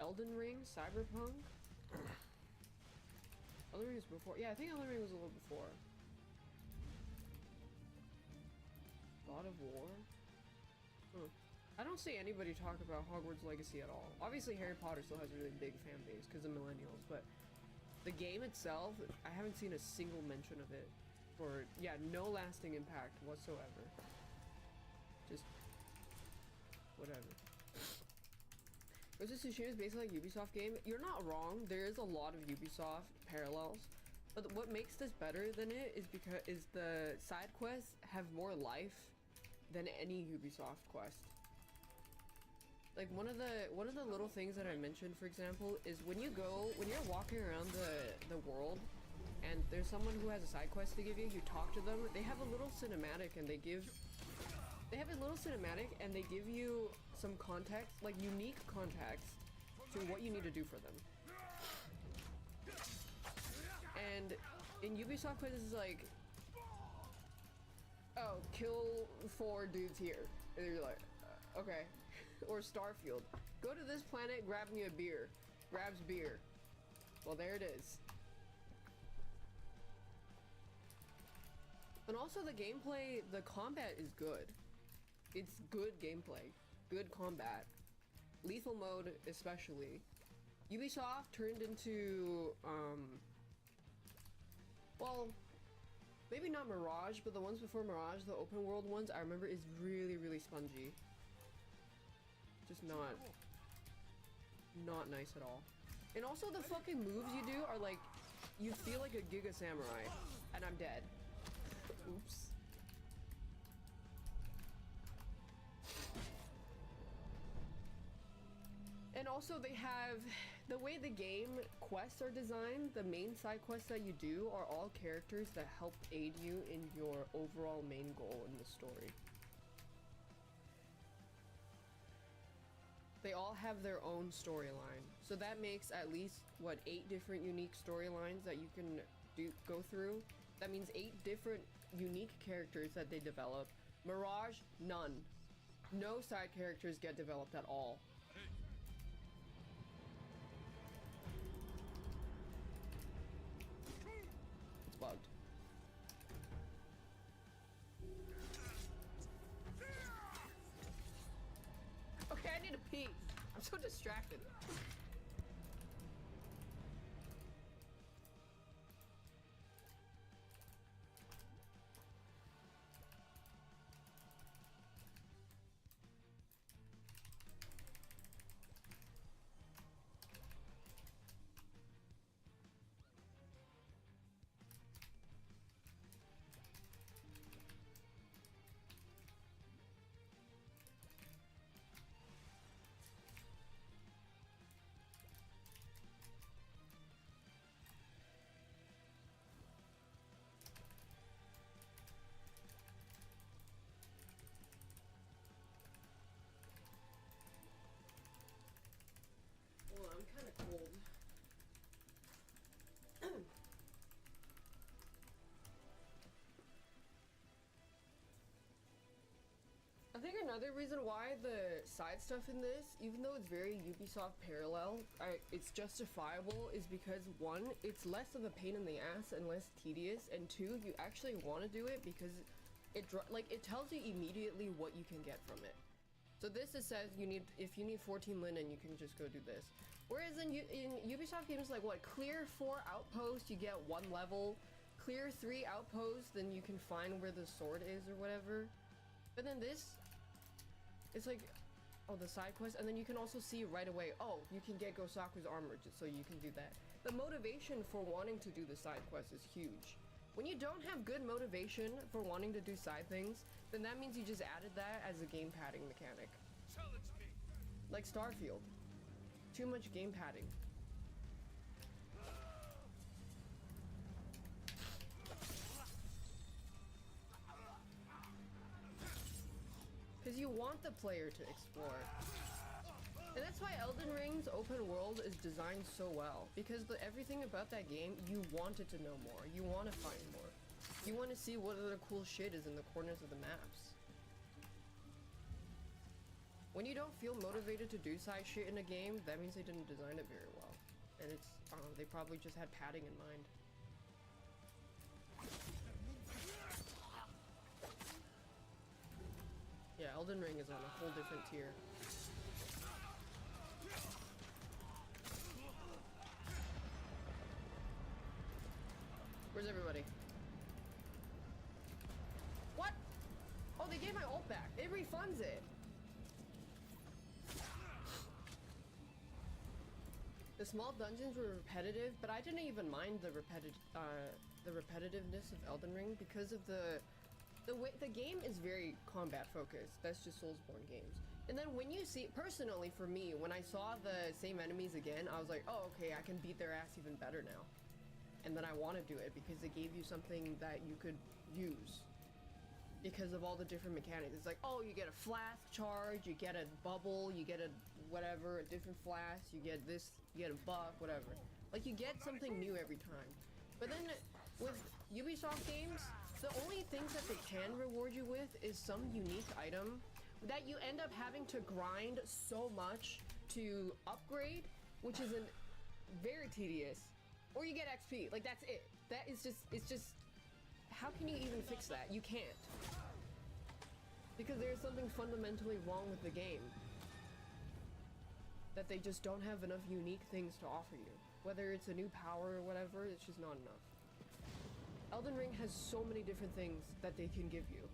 Speaker 1: Elden Ring, Cyberpunk. Elden Ring was before. Yeah, I think Elden Ring was a little before. God of War. I don't see anybody talk about Hogwarts Legacy at all. Obviously, Harry Potter still has a really big fan base because of millennials, but the game itself, I haven't seen a single mention of it. Or, yeah, no lasting impact whatsoever. Just whatever. Ghost of Tsushima is basically like a Ubisoft game. You're not wrong. There is a lot of Ubisoft parallels, but what makes this better than it is because the side quests have more life than any Ubisoft quest. Like one of the little things that I mentioned, for example, is when you're walking around the world and there's someone who has a side quest to give you, you talk to them, they have a little cinematic and they give you some context, like unique context to what you need to do for them. And in Ubisoft quests it's like, oh, kill 4 dudes here. And you're like, okay. Or Starfield. Go to this planet, grab me a beer. Grabs beer. Well, there it is. And also the gameplay, the combat is good. It's good gameplay. Good combat. Lethal mode especially. Ubisoft turned into, well, maybe not Mirage, but the ones before Mirage, the open world ones, I remember is really, really spongy. Just not nice at all. And also the fucking moves you do are like, you feel like a Giga Samurai, and I'm dead. Oops. And also they have, the way the game quests are designed, the main side quests that you do are all characters that help aid you in your overall main goal in the story. They all have their own storyline. So that makes at least, what, 8 different unique storylines that you can go through? That means 8 different unique characters that they develop. Mirage, none. No side characters get developed at all. It's bugged. Okay, I need to pee. I'm so distracted. I'm kind of cold. I think another reason why the side stuff in this, even though it's very Ubisoft parallel, it's justifiable is because 1, it's less of a pain in the ass and less tedious, and 2, you actually want to do it because it tells you immediately what you can get from it. So this says if you need 14 linen, you can just go do this. Whereas in Ubisoft games like what, clear 4 outposts, you get 1 level, clear 3 outposts, then you can find where the sword is or whatever. But then this, it's like, oh, the side quest, and then you can also see right away, oh, you can get Gosaku's armor, so you can do that. The motivation for wanting to do the side quest is huge. When you don't have good motivation for wanting to do side things, then that means you just added that as a game padding mechanic. Like Starfield. Too much game padding. Because you want the player to explore. And that's why Elden Ring's open world is designed so well. Because everything about that game, you wanted to know more. You want to find more. You want to see what other cool shit is in the corners of the maps. When you don't feel motivated to do side shit in a game, that means they didn't design it very well. And it's, they probably just had padding in mind. Yeah, Elden Ring is on a whole different tier. Where's everybody? What? Oh, they gave my ult back. It refunds it. The small dungeons were repetitive, but I didn't even mind the repetitiveness of Elden Ring because of the way the game is very combat focused. That's just Soulsborne games. And then when you see, personally for me, when I saw the same enemies again, I was like, oh, okay, I can beat their ass even better now. And then I want to do it because they gave you something that you could use because of all the different mechanics. It's like, oh, you get a flask charge, you get a bubble, you get a whatever, a different flask, you get this, you get a buff, whatever. Like, you get something new every time. But then with Ubisoft games, the only things that they can reward you with is some unique item that you end up having to grind so much to upgrade, which is very tedious. Or you get XP, like that's it. That is just, it's just, how can you even fix that? You can't. Because there's something fundamentally wrong with the game. That they just don't have enough unique things to offer you. Whether it's a new power or whatever, it's just not enough. Elden Ring has so many different things that they can give you.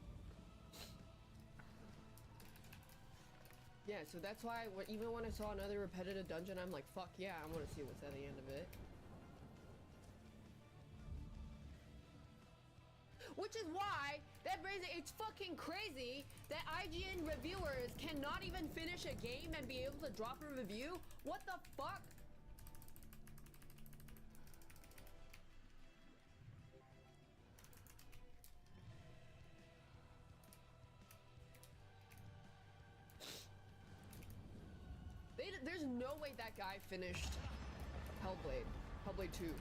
Speaker 1: Yeah, so that's why even when I saw another repetitive dungeon, I'm like, fuck yeah, I want to see what's at the end of it. Which is why it's fucking crazy that IGN reviewers cannot even finish a game and be able to drop a review. What the fuck? There's no way that guy finished Hellblade 2.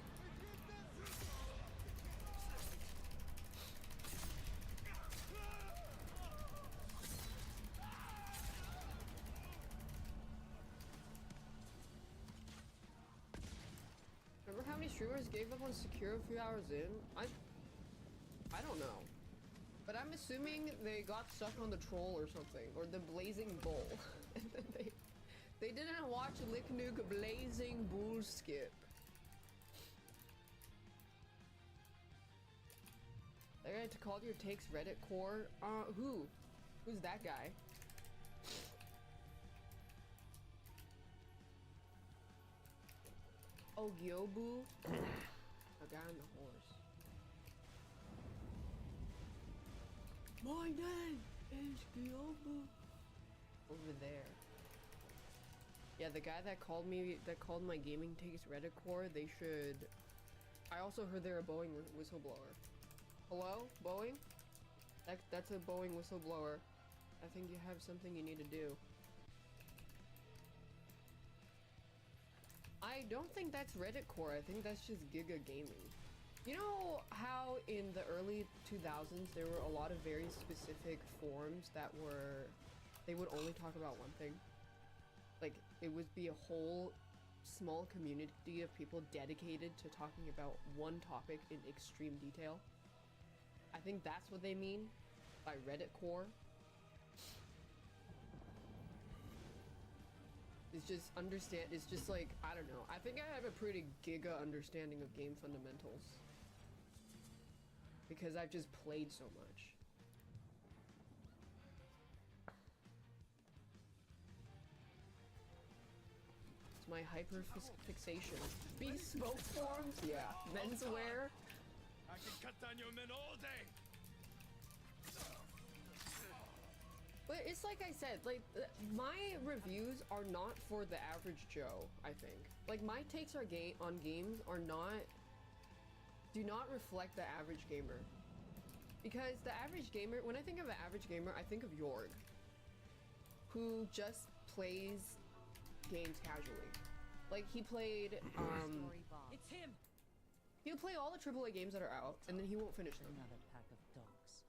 Speaker 1: Remember how many streamers gave up on Secure a few hours in? I don't know. But I'm assuming they got stuck on the troll or something, or the Blazing Bull. And then they didn't watch Lick Nuke Blazing Bull skip. That guy to call your takes Reddit core? Who's that guy? Oh, Gyobu? A guy on the horse. My name is Gyobu. Over there. Yeah, the guy that called my gaming takes Reddit core, they should... I also heard they're a Boeing whistleblower. Hello? Boeing? That's a Boeing whistleblower. I think you have something you need to do. I don't think that's Reddit core, I think that's just Giga Gaming. You know how in the early 2000s there were a lot of very specific forums that they would only talk about one thing? Like, it would be a whole small community of people dedicated to talking about one topic in extreme detail. I think that's what they mean by Reddit core. It's just like, I don't know. I think I have a pretty giga understanding of game fundamentals. Because I've just played so much. It's my hyper fixation. Bespoke forms? Yeah. Menswear?
Speaker 3: I can cut down your men all day.
Speaker 1: But it's like I said, like, my reviews are not for the average Joe, I think. Like, my takes on games do not reflect the average gamer. Because the average gamer, when I think of an average gamer, I think of Jorg, who just plays games casually. Like, he played,
Speaker 2: It's him.
Speaker 1: He'll play all the AAA games that are out, and then he won't finish them.
Speaker 2: Another pack of dogs.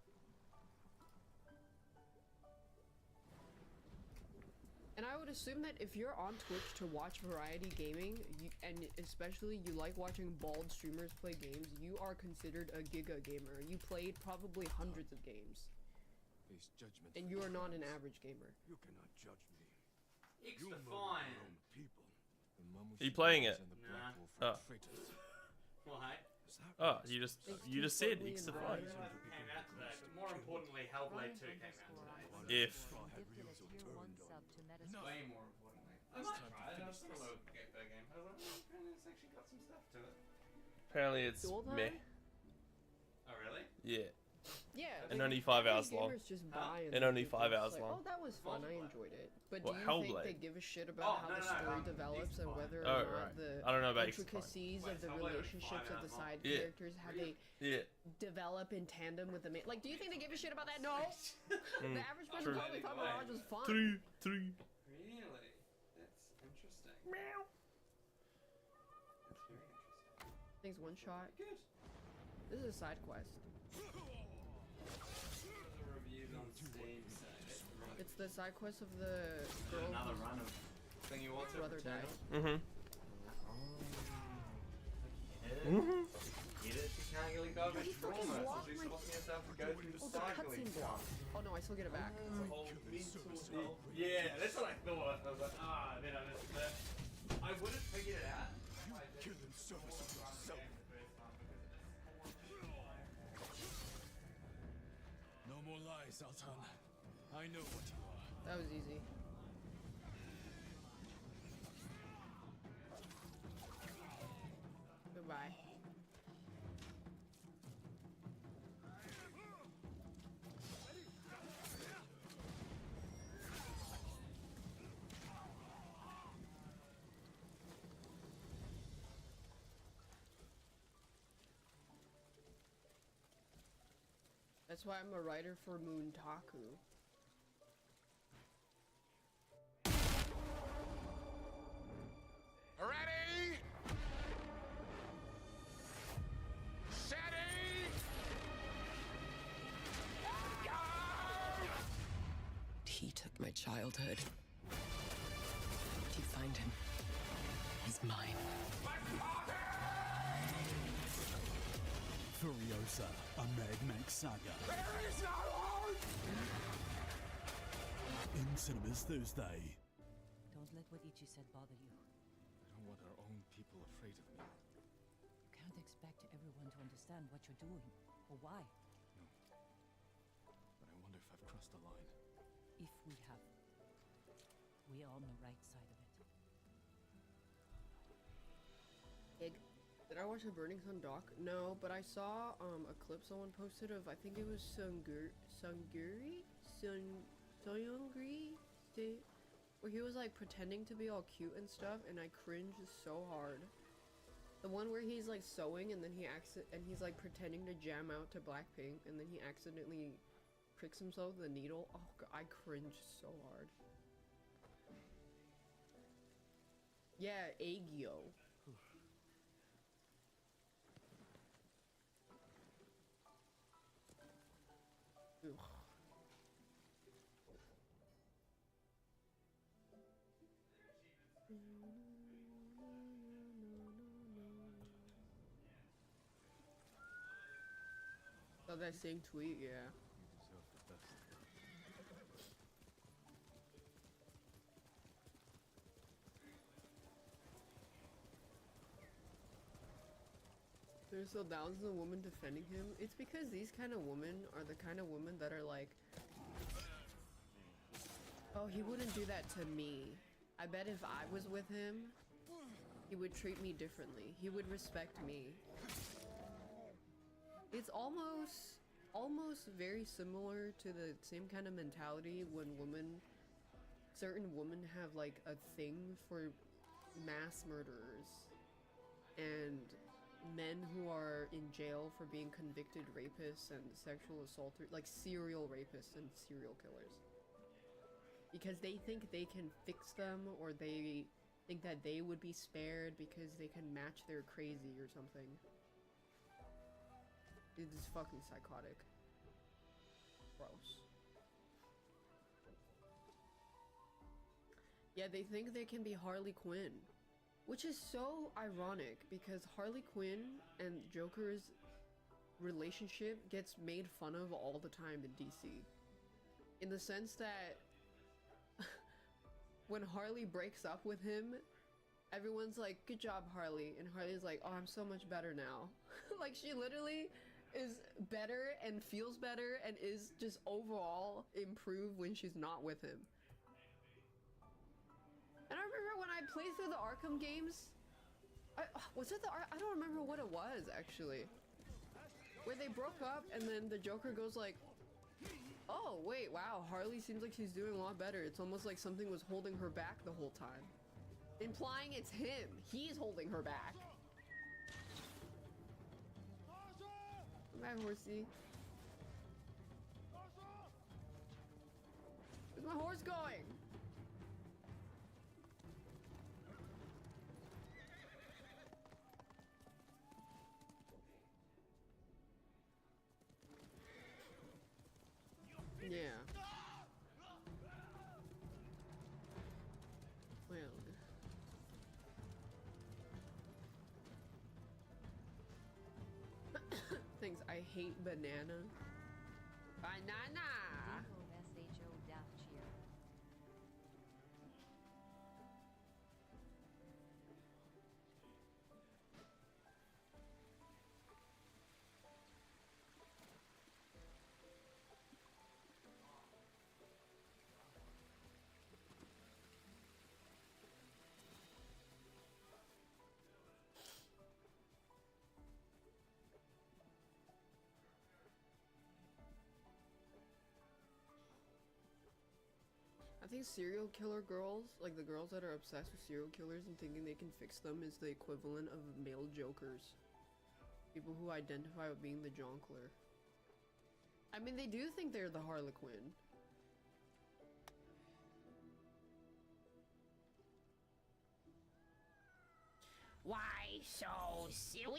Speaker 1: And I would assume that if you're on Twitch to watch variety gaming, and especially you like watching bald streamers play games, you are considered a giga gamer. You played probably hundreds of games.
Speaker 4: Face judgment.
Speaker 1: And you are not an average gamer.
Speaker 5: You cannot judge me.
Speaker 12: It's
Speaker 5: You
Speaker 12: the
Speaker 5: murdered your
Speaker 12: fine.
Speaker 5: own people.
Speaker 4: The Mamushi
Speaker 13: Are you playing it?
Speaker 4: and the
Speaker 12: Nah.
Speaker 4: Black Wolf
Speaker 13: Oh.
Speaker 4: are traitors.
Speaker 12: Why?
Speaker 5: Is that
Speaker 13: Oh,
Speaker 5: right?
Speaker 13: you just
Speaker 1: Thanks
Speaker 13: said
Speaker 1: to
Speaker 13: X the
Speaker 1: Fugly and
Speaker 13: Fight.
Speaker 1: Ryan.
Speaker 12: Came out today, but more importantly, Hellblade 2 came out today.
Speaker 13: If
Speaker 11: Gifted a tier 1 sub to Maplestory.
Speaker 12: Way more importantly. I might try it. I've still a game game. I was like, oh, apparently it's actually got some stuff to it.
Speaker 13: apparently it's
Speaker 1: Dual
Speaker 13: meh.
Speaker 1: time?
Speaker 12: Oh really?
Speaker 13: Yeah.
Speaker 1: Yeah.
Speaker 13: And
Speaker 1: like,
Speaker 13: only 5 hours
Speaker 1: average
Speaker 13: long.
Speaker 1: gamers just
Speaker 12: Huh?
Speaker 1: buy
Speaker 13: And
Speaker 1: they
Speaker 13: only
Speaker 1: think
Speaker 13: 5
Speaker 1: it's
Speaker 13: hours
Speaker 1: like,
Speaker 13: long.
Speaker 1: Oh, that was fun. I
Speaker 12: Multiplayer.
Speaker 1: enjoyed it. But
Speaker 13: What,
Speaker 1: do you
Speaker 13: Hellblade?
Speaker 1: think they give a shit
Speaker 12: Oh,
Speaker 1: about how
Speaker 12: no,
Speaker 1: the
Speaker 12: no,
Speaker 1: story
Speaker 12: no,
Speaker 1: develops and
Speaker 12: X-Fight.
Speaker 1: whether or
Speaker 13: Oh,
Speaker 1: not
Speaker 13: right.
Speaker 1: the
Speaker 13: I don't know about X-Fight.
Speaker 1: intricacies
Speaker 12: Wait,
Speaker 1: of the
Speaker 12: Hellblade was
Speaker 1: relationships
Speaker 12: 5
Speaker 1: of the
Speaker 12: hours long?
Speaker 1: side
Speaker 13: Yeah.
Speaker 1: characters, how they
Speaker 13: Yeah.
Speaker 1: develop in tandem with the main? Like, do you think they give a shit about that? No.
Speaker 13: Mm,
Speaker 1: The average person
Speaker 13: true.
Speaker 1: probably thought Mirage was fun.
Speaker 13: Three.
Speaker 12: Really? That's interesting.
Speaker 13: Meow.
Speaker 12: That's very interesting.
Speaker 1: Things one shot.
Speaker 12: Good.
Speaker 1: This is a side quest.
Speaker 12: The reviews on Steam say
Speaker 1: It's the side quest of the girl
Speaker 12: another
Speaker 1: whose
Speaker 12: run of thingy water.
Speaker 1: brother died.
Speaker 13: Mm-hmm.
Speaker 12: Mm-hmm. Get it? You can't really go
Speaker 1: He
Speaker 12: much
Speaker 1: fucking
Speaker 12: trauma.
Speaker 1: blocked
Speaker 12: It's
Speaker 1: my-
Speaker 12: forcing yourself to go through the
Speaker 1: Oh, the
Speaker 12: cycling
Speaker 1: cutscene block. Oh no, I still get it back.
Speaker 12: It's a whole mental health. Yeah, that's what I thought. I was like, then I missed it. I would have figured it out.
Speaker 5: Kill in service of yourself.
Speaker 4: No more lies, Altan. I know what you are.
Speaker 1: That was easy. Goodbye. That's why I'm a writer for Moontaku.
Speaker 5: Ready? Steady?
Speaker 6: He took my childhood. If you find him, he's mine.
Speaker 7: Furiosa, a Mad Max saga.
Speaker 5: There is no hope!
Speaker 7: In cinemas Thursday.
Speaker 2: Don't let what Ichi said bother you.
Speaker 4: I don't want our own people afraid of me.
Speaker 2: You can't expect everyone to understand what you're doing or why.
Speaker 4: But I wonder if I've crossed the line.
Speaker 2: If we have, we are on the right side of it.
Speaker 1: Did I watch the Burning Sun doc? No, but I saw a clip someone posted of, I think it was Sunguri? Soyoungri? Where he was like pretending to be all cute and stuff, and I cringed so hard. The one where he's like sewing and then he's like pretending to jam out to Blackpink and then he accidentally pricks himself with a needle. Oh god, I cringed so hard. Yeah, Aegyo. Ugh. Oh, that same tweet, yeah.
Speaker 4: You deserve the best.
Speaker 1: There's still thousands of women defending him. It's because these kind of women are the kind of women that are like, oh, he wouldn't do that to me. I bet if I was with him, he would treat me differently. He would respect me. It's almost very similar to the same kind of mentality when certain women have like a thing for mass murderers and men who are in jail for being convicted rapists and sexual assaulters, like serial rapists and serial killers. Because they think they can fix them, or they think that they would be spared because they can match their crazy or something. It is fucking psychotic. Gross. Yeah, they think they can be Harley Quinn, which is so ironic because Harley Quinn and Joker's relationship gets made fun of all the time in DC. In the sense that when Harley breaks up with him, everyone's like, good job, Harley. And Harley's like, oh, I'm so much better now. Like, she literally is better and feels better and is just overall improved when she's not with him. And I remember when I played through the Arkham games, I don't remember what it was, actually. Where they broke up and then the Joker goes like, oh, wait, wow, Harley seems like she's doing a lot better. It's almost like something was holding her back the whole time. Implying it's him. He's holding her back. Come back, horsey. Where's my horse going? Yeah. Well. Things I hate banana. Banana! I think serial killer girls, like the girls that are obsessed with serial killers and thinking they can fix them, is the equivalent of male jokers. People who identify with being the Jonkler. I mean, they do think they're the Harlequin. Why so serious?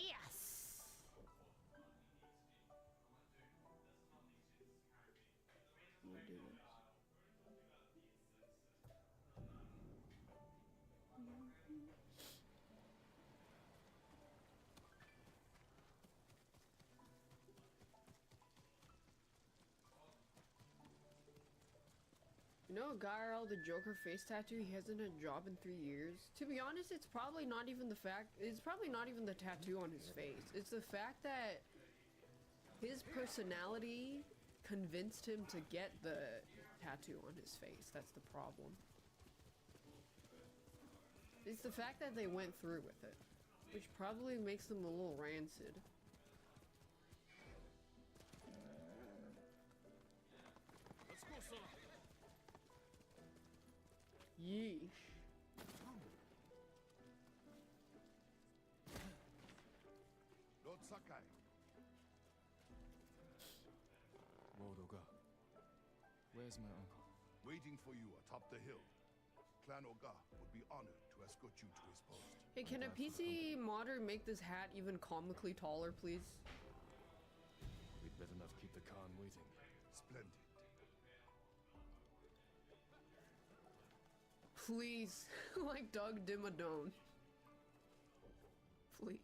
Speaker 1: You know, Garl, the Joker face tattoo, he hasn't had a job in 3 years. To be honest, it's probably not even the tattoo on his face. It's the fact that his personality convinced him to get the tattoo on his face. That's the problem. It's the fact that they went through with it, which probably makes them a little rancid.
Speaker 5: Let's go, son.
Speaker 1: Yeesh.
Speaker 5: Lord Sakai.
Speaker 4: Lord Oga, where's my uncle?
Speaker 5: Waiting for you atop the hill. Clan Oga would be honored to escort you to his post.
Speaker 1: Hey, can a PC modder make this hat even comically taller, please?
Speaker 4: We'd better not keep the Khan waiting.
Speaker 5: Splendid.
Speaker 1: Please, like Doug Dimmadome. Please.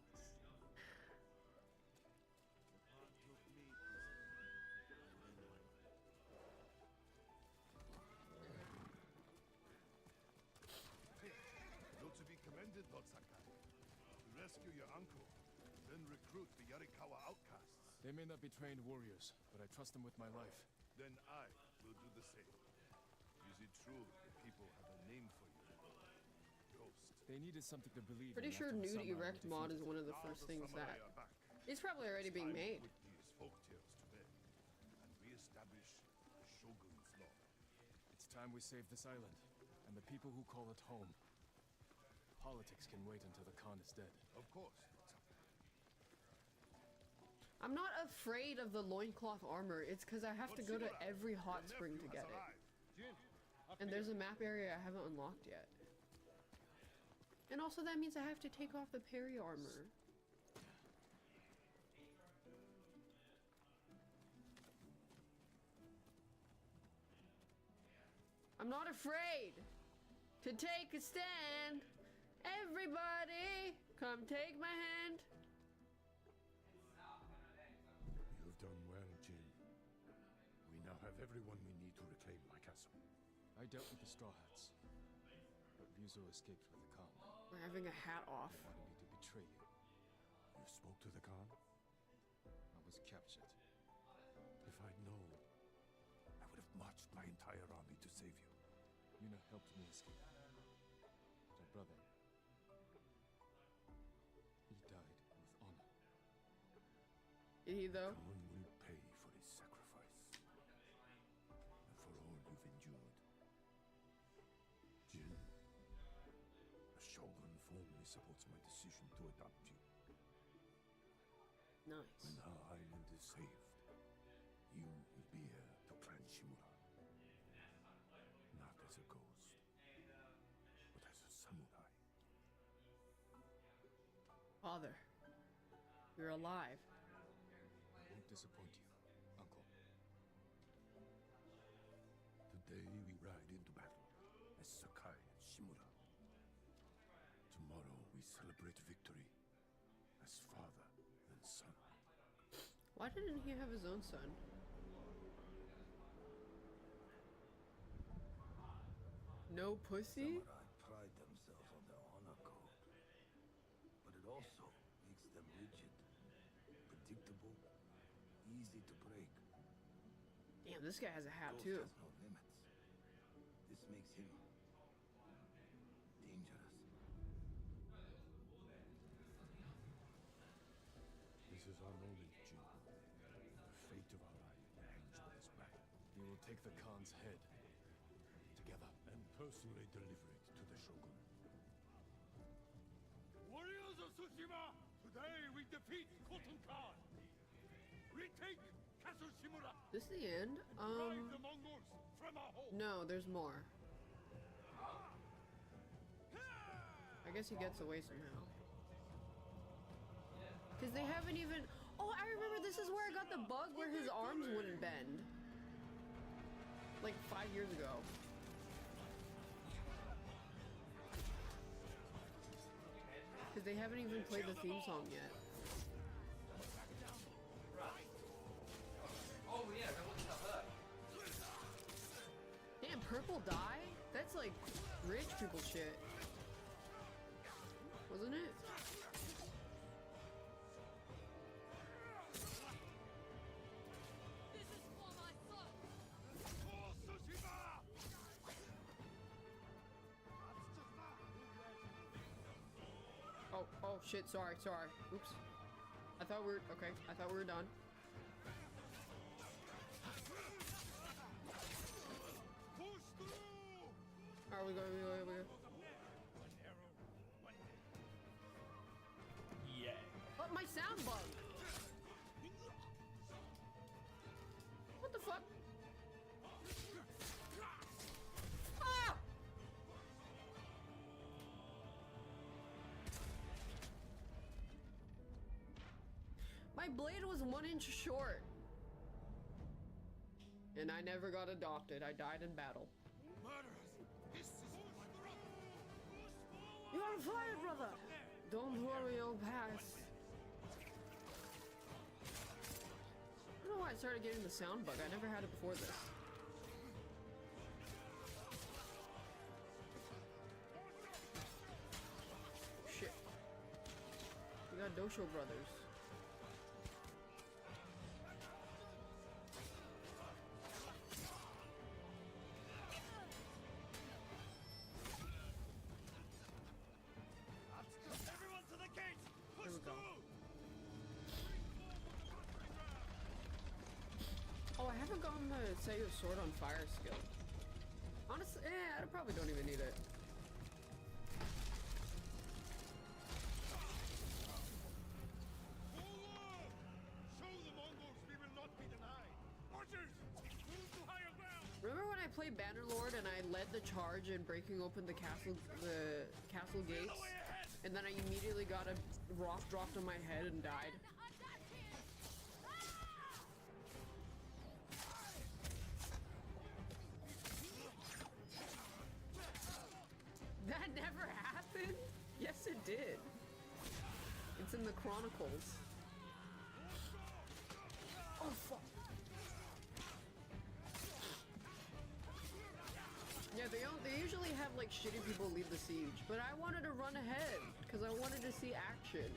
Speaker 5: You're to be commended, Lord Sakai. To rescue your uncle, then recruit the Yarikawa outcasts.
Speaker 4: They may not be trained warriors, but I trust them with my life.
Speaker 5: Then I will do the same. Is it true the people have a name for you? Ghost.
Speaker 4: They needed something to believe
Speaker 1: Pretty
Speaker 4: in
Speaker 1: sure
Speaker 4: after the
Speaker 1: Nude
Speaker 4: samurai
Speaker 1: Erect
Speaker 4: were
Speaker 1: mod is
Speaker 4: defeated.
Speaker 1: one of the first things that... It's probably already being made.
Speaker 5: Put these folktales to bed and reestablish the Shogun's law.
Speaker 4: It's time we save this island, and the people who call it home. Politics can wait until the Khan is dead.
Speaker 5: Of course.
Speaker 1: I'm not afraid of the loincloth armor. It's because I have to go to every hot spring to get it. And there's a map area I haven't unlocked yet. And also that means I have to take off the parry armor. I'm not afraid to take a stand. Everybody, come take my hand.
Speaker 5: You've done well, Jin. We now have everyone we need to reclaim my castle.
Speaker 4: I dealt with the Straw Hats, but Ryuzo escaped with the Khan.
Speaker 1: We're having a hat off.
Speaker 4: He wanted me to betray you.
Speaker 5: You spoke to the Khan?
Speaker 4: I was captured.
Speaker 5: If I'd known, I would have marched my entire army to save you.
Speaker 4: Yuna helped me escape. But her brother, he died with honor.
Speaker 1: Did he though?
Speaker 5: Khan will pay for his sacrifice. And for all you've endured. Jin, the Shogun formally supports my decision to adopt you.
Speaker 1: Nice.
Speaker 5: When our island is saved, you will be heir to Clan Shimura. Not as a ghost, but as a samurai.
Speaker 1: Father, you're alive.
Speaker 4: I won't disappoint you, Uncle.
Speaker 5: Today we ride into battle as Sakai and Shimura. Tomorrow we celebrate victory as father and son.
Speaker 1: Why didn't he have his own son? No pussy?
Speaker 14: Samurai pride themselves on their honor code, but it also makes them rigid, predictable, easy to break.
Speaker 1: Damn, this guy has a hat
Speaker 14: Ghost
Speaker 1: too.
Speaker 14: has no limits. This makes him dangerous.
Speaker 5: This is our moment, Jin. The fate of our island hangs on this battle.
Speaker 4: We will take the Khan's head. Together.
Speaker 5: And personally deliver it to the Shogun.
Speaker 3: Warriors of Tsushima, today we defeat Khotun Khan. Retake Castle Shimura.
Speaker 1: This is the end?
Speaker 3: Drive the Mongols from our home.
Speaker 1: No, there's more. I guess he gets away somehow. Because they haven't even... Oh, I remember this is where I got the bug where his arms wouldn't bend. Like 5 years ago. Because they haven't even played the theme song yet.
Speaker 12: Oh yeah, that wasn't the hood.
Speaker 1: Damn, purple dye? That's like rich people shit. Wasn't it?
Speaker 2: This is for my son.
Speaker 1: Oh shit, sorry. Oops. I thought we were okay. I thought we were done. Alright, we go.
Speaker 13: Yeah.
Speaker 1: Oh, my sound bug. What the fuck? Ah! My blade was 1 inch short. And I never got adopted. I died in battle. You're on fire, brother! Don't worry, you'll pass. I don't know why I started getting the sound bug. I never had it before this. Shit. We got Dosho brothers. There we go. Oh, I haven't gotten the set your sword on fire skill. Honestly, I probably don't even need it. Remember when I played Bannerlord and I led the charge in breaking open the castle gates, and then I immediately got a rock dropped on my head and died? in the Chronicles. Oh fuck. Yeah, they usually have like shitty people lead the siege, but I wanted to run ahead because I wanted to see action.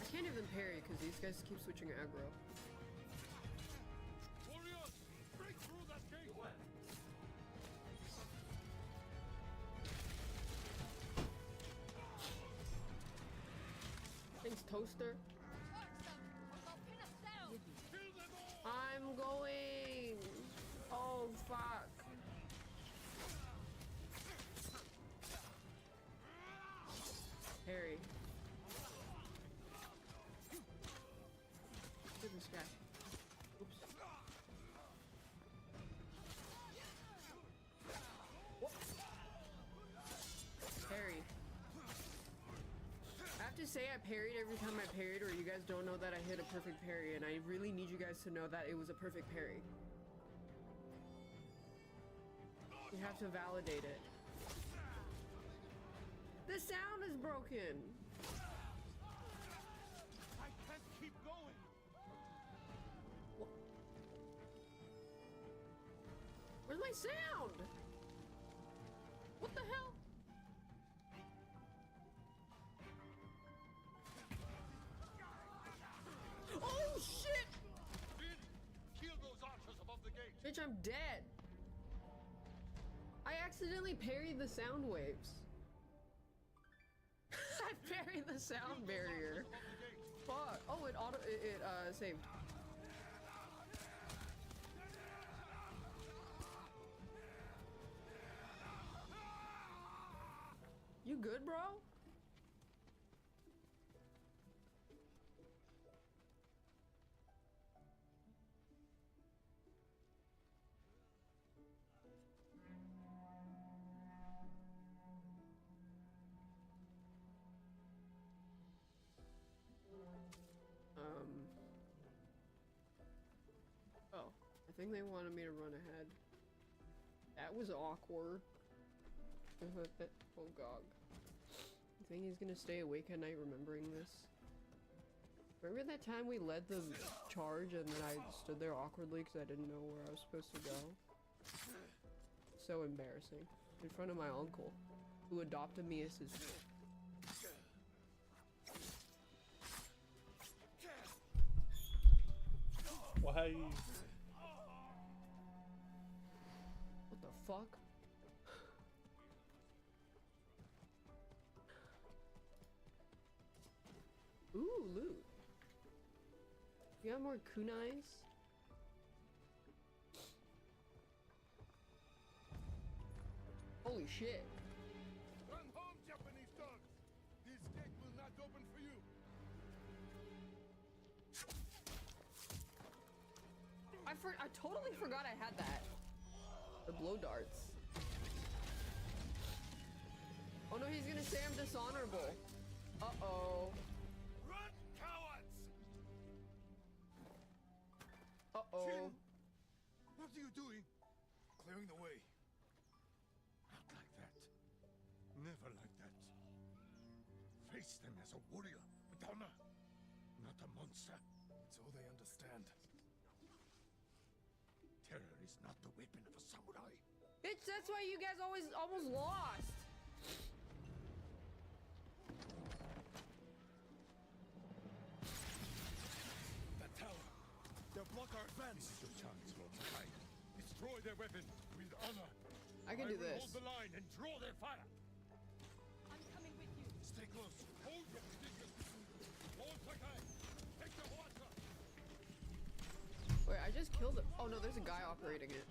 Speaker 1: I can't even parry because these guys keep switching aggro.
Speaker 5: Warriors, break through that gate. What?
Speaker 1: Thanks, Toaster. I'm going. Oh fuck. Harry. Look at this guy. Oops. Whoop. Harry. I have to say I parried every time I parried, or you guys don't know that I hit a perfect parry, and I really need you guys to know that it was a perfect parry. You have to validate it. The sound is broken.
Speaker 5: I can't keep going.
Speaker 1: Where's my sound? What the hell? Oh shit!
Speaker 5: Kill those archers above the gate.
Speaker 1: Bitch, I'm dead. I accidentally parried the sound waves. I parried the sound barrier. Fuck. Oh, it saved. You good, bro? Oh, I think they wanted me to run ahead. That was awkward. Oh god. You think he's gonna stay awake at night remembering this? Remember that time we led the charge and then I stood there awkwardly because I didn't know where I was supposed to go? So embarrassing. In front of my uncle, who adopted me as his...
Speaker 13: Why?
Speaker 1: What the fuck? Ooh, loot. You got more kunais? Holy shit.
Speaker 5: Run home, Japanese dogs. This gate will not open for you.
Speaker 1: I totally forgot I had that. The blow darts. Oh no, he's gonna say I'm dishonorable. Uh-oh.
Speaker 5: Run, cowards!
Speaker 1: Uh-oh.
Speaker 5: What are you doing? Clearing the way. Not like that. Never like that. Face them as a warrior with honor, not a monster. It's all they understand. Terror is not the weapon of a samurai.
Speaker 1: Bitch, that's why you guys always almost lost.
Speaker 5: That tower. They'll block our advance. This is your chance, Lord Sakai. Destroy their weapon with honor.
Speaker 1: I can do
Speaker 5: will
Speaker 1: this.
Speaker 5: Hold the line and draw their fire.
Speaker 2: I'm coming with you.
Speaker 5: Stay close. Hold your position. Lord Sakai, take the water.
Speaker 1: Wait, I just killed it. Oh no, there's a guy operating it.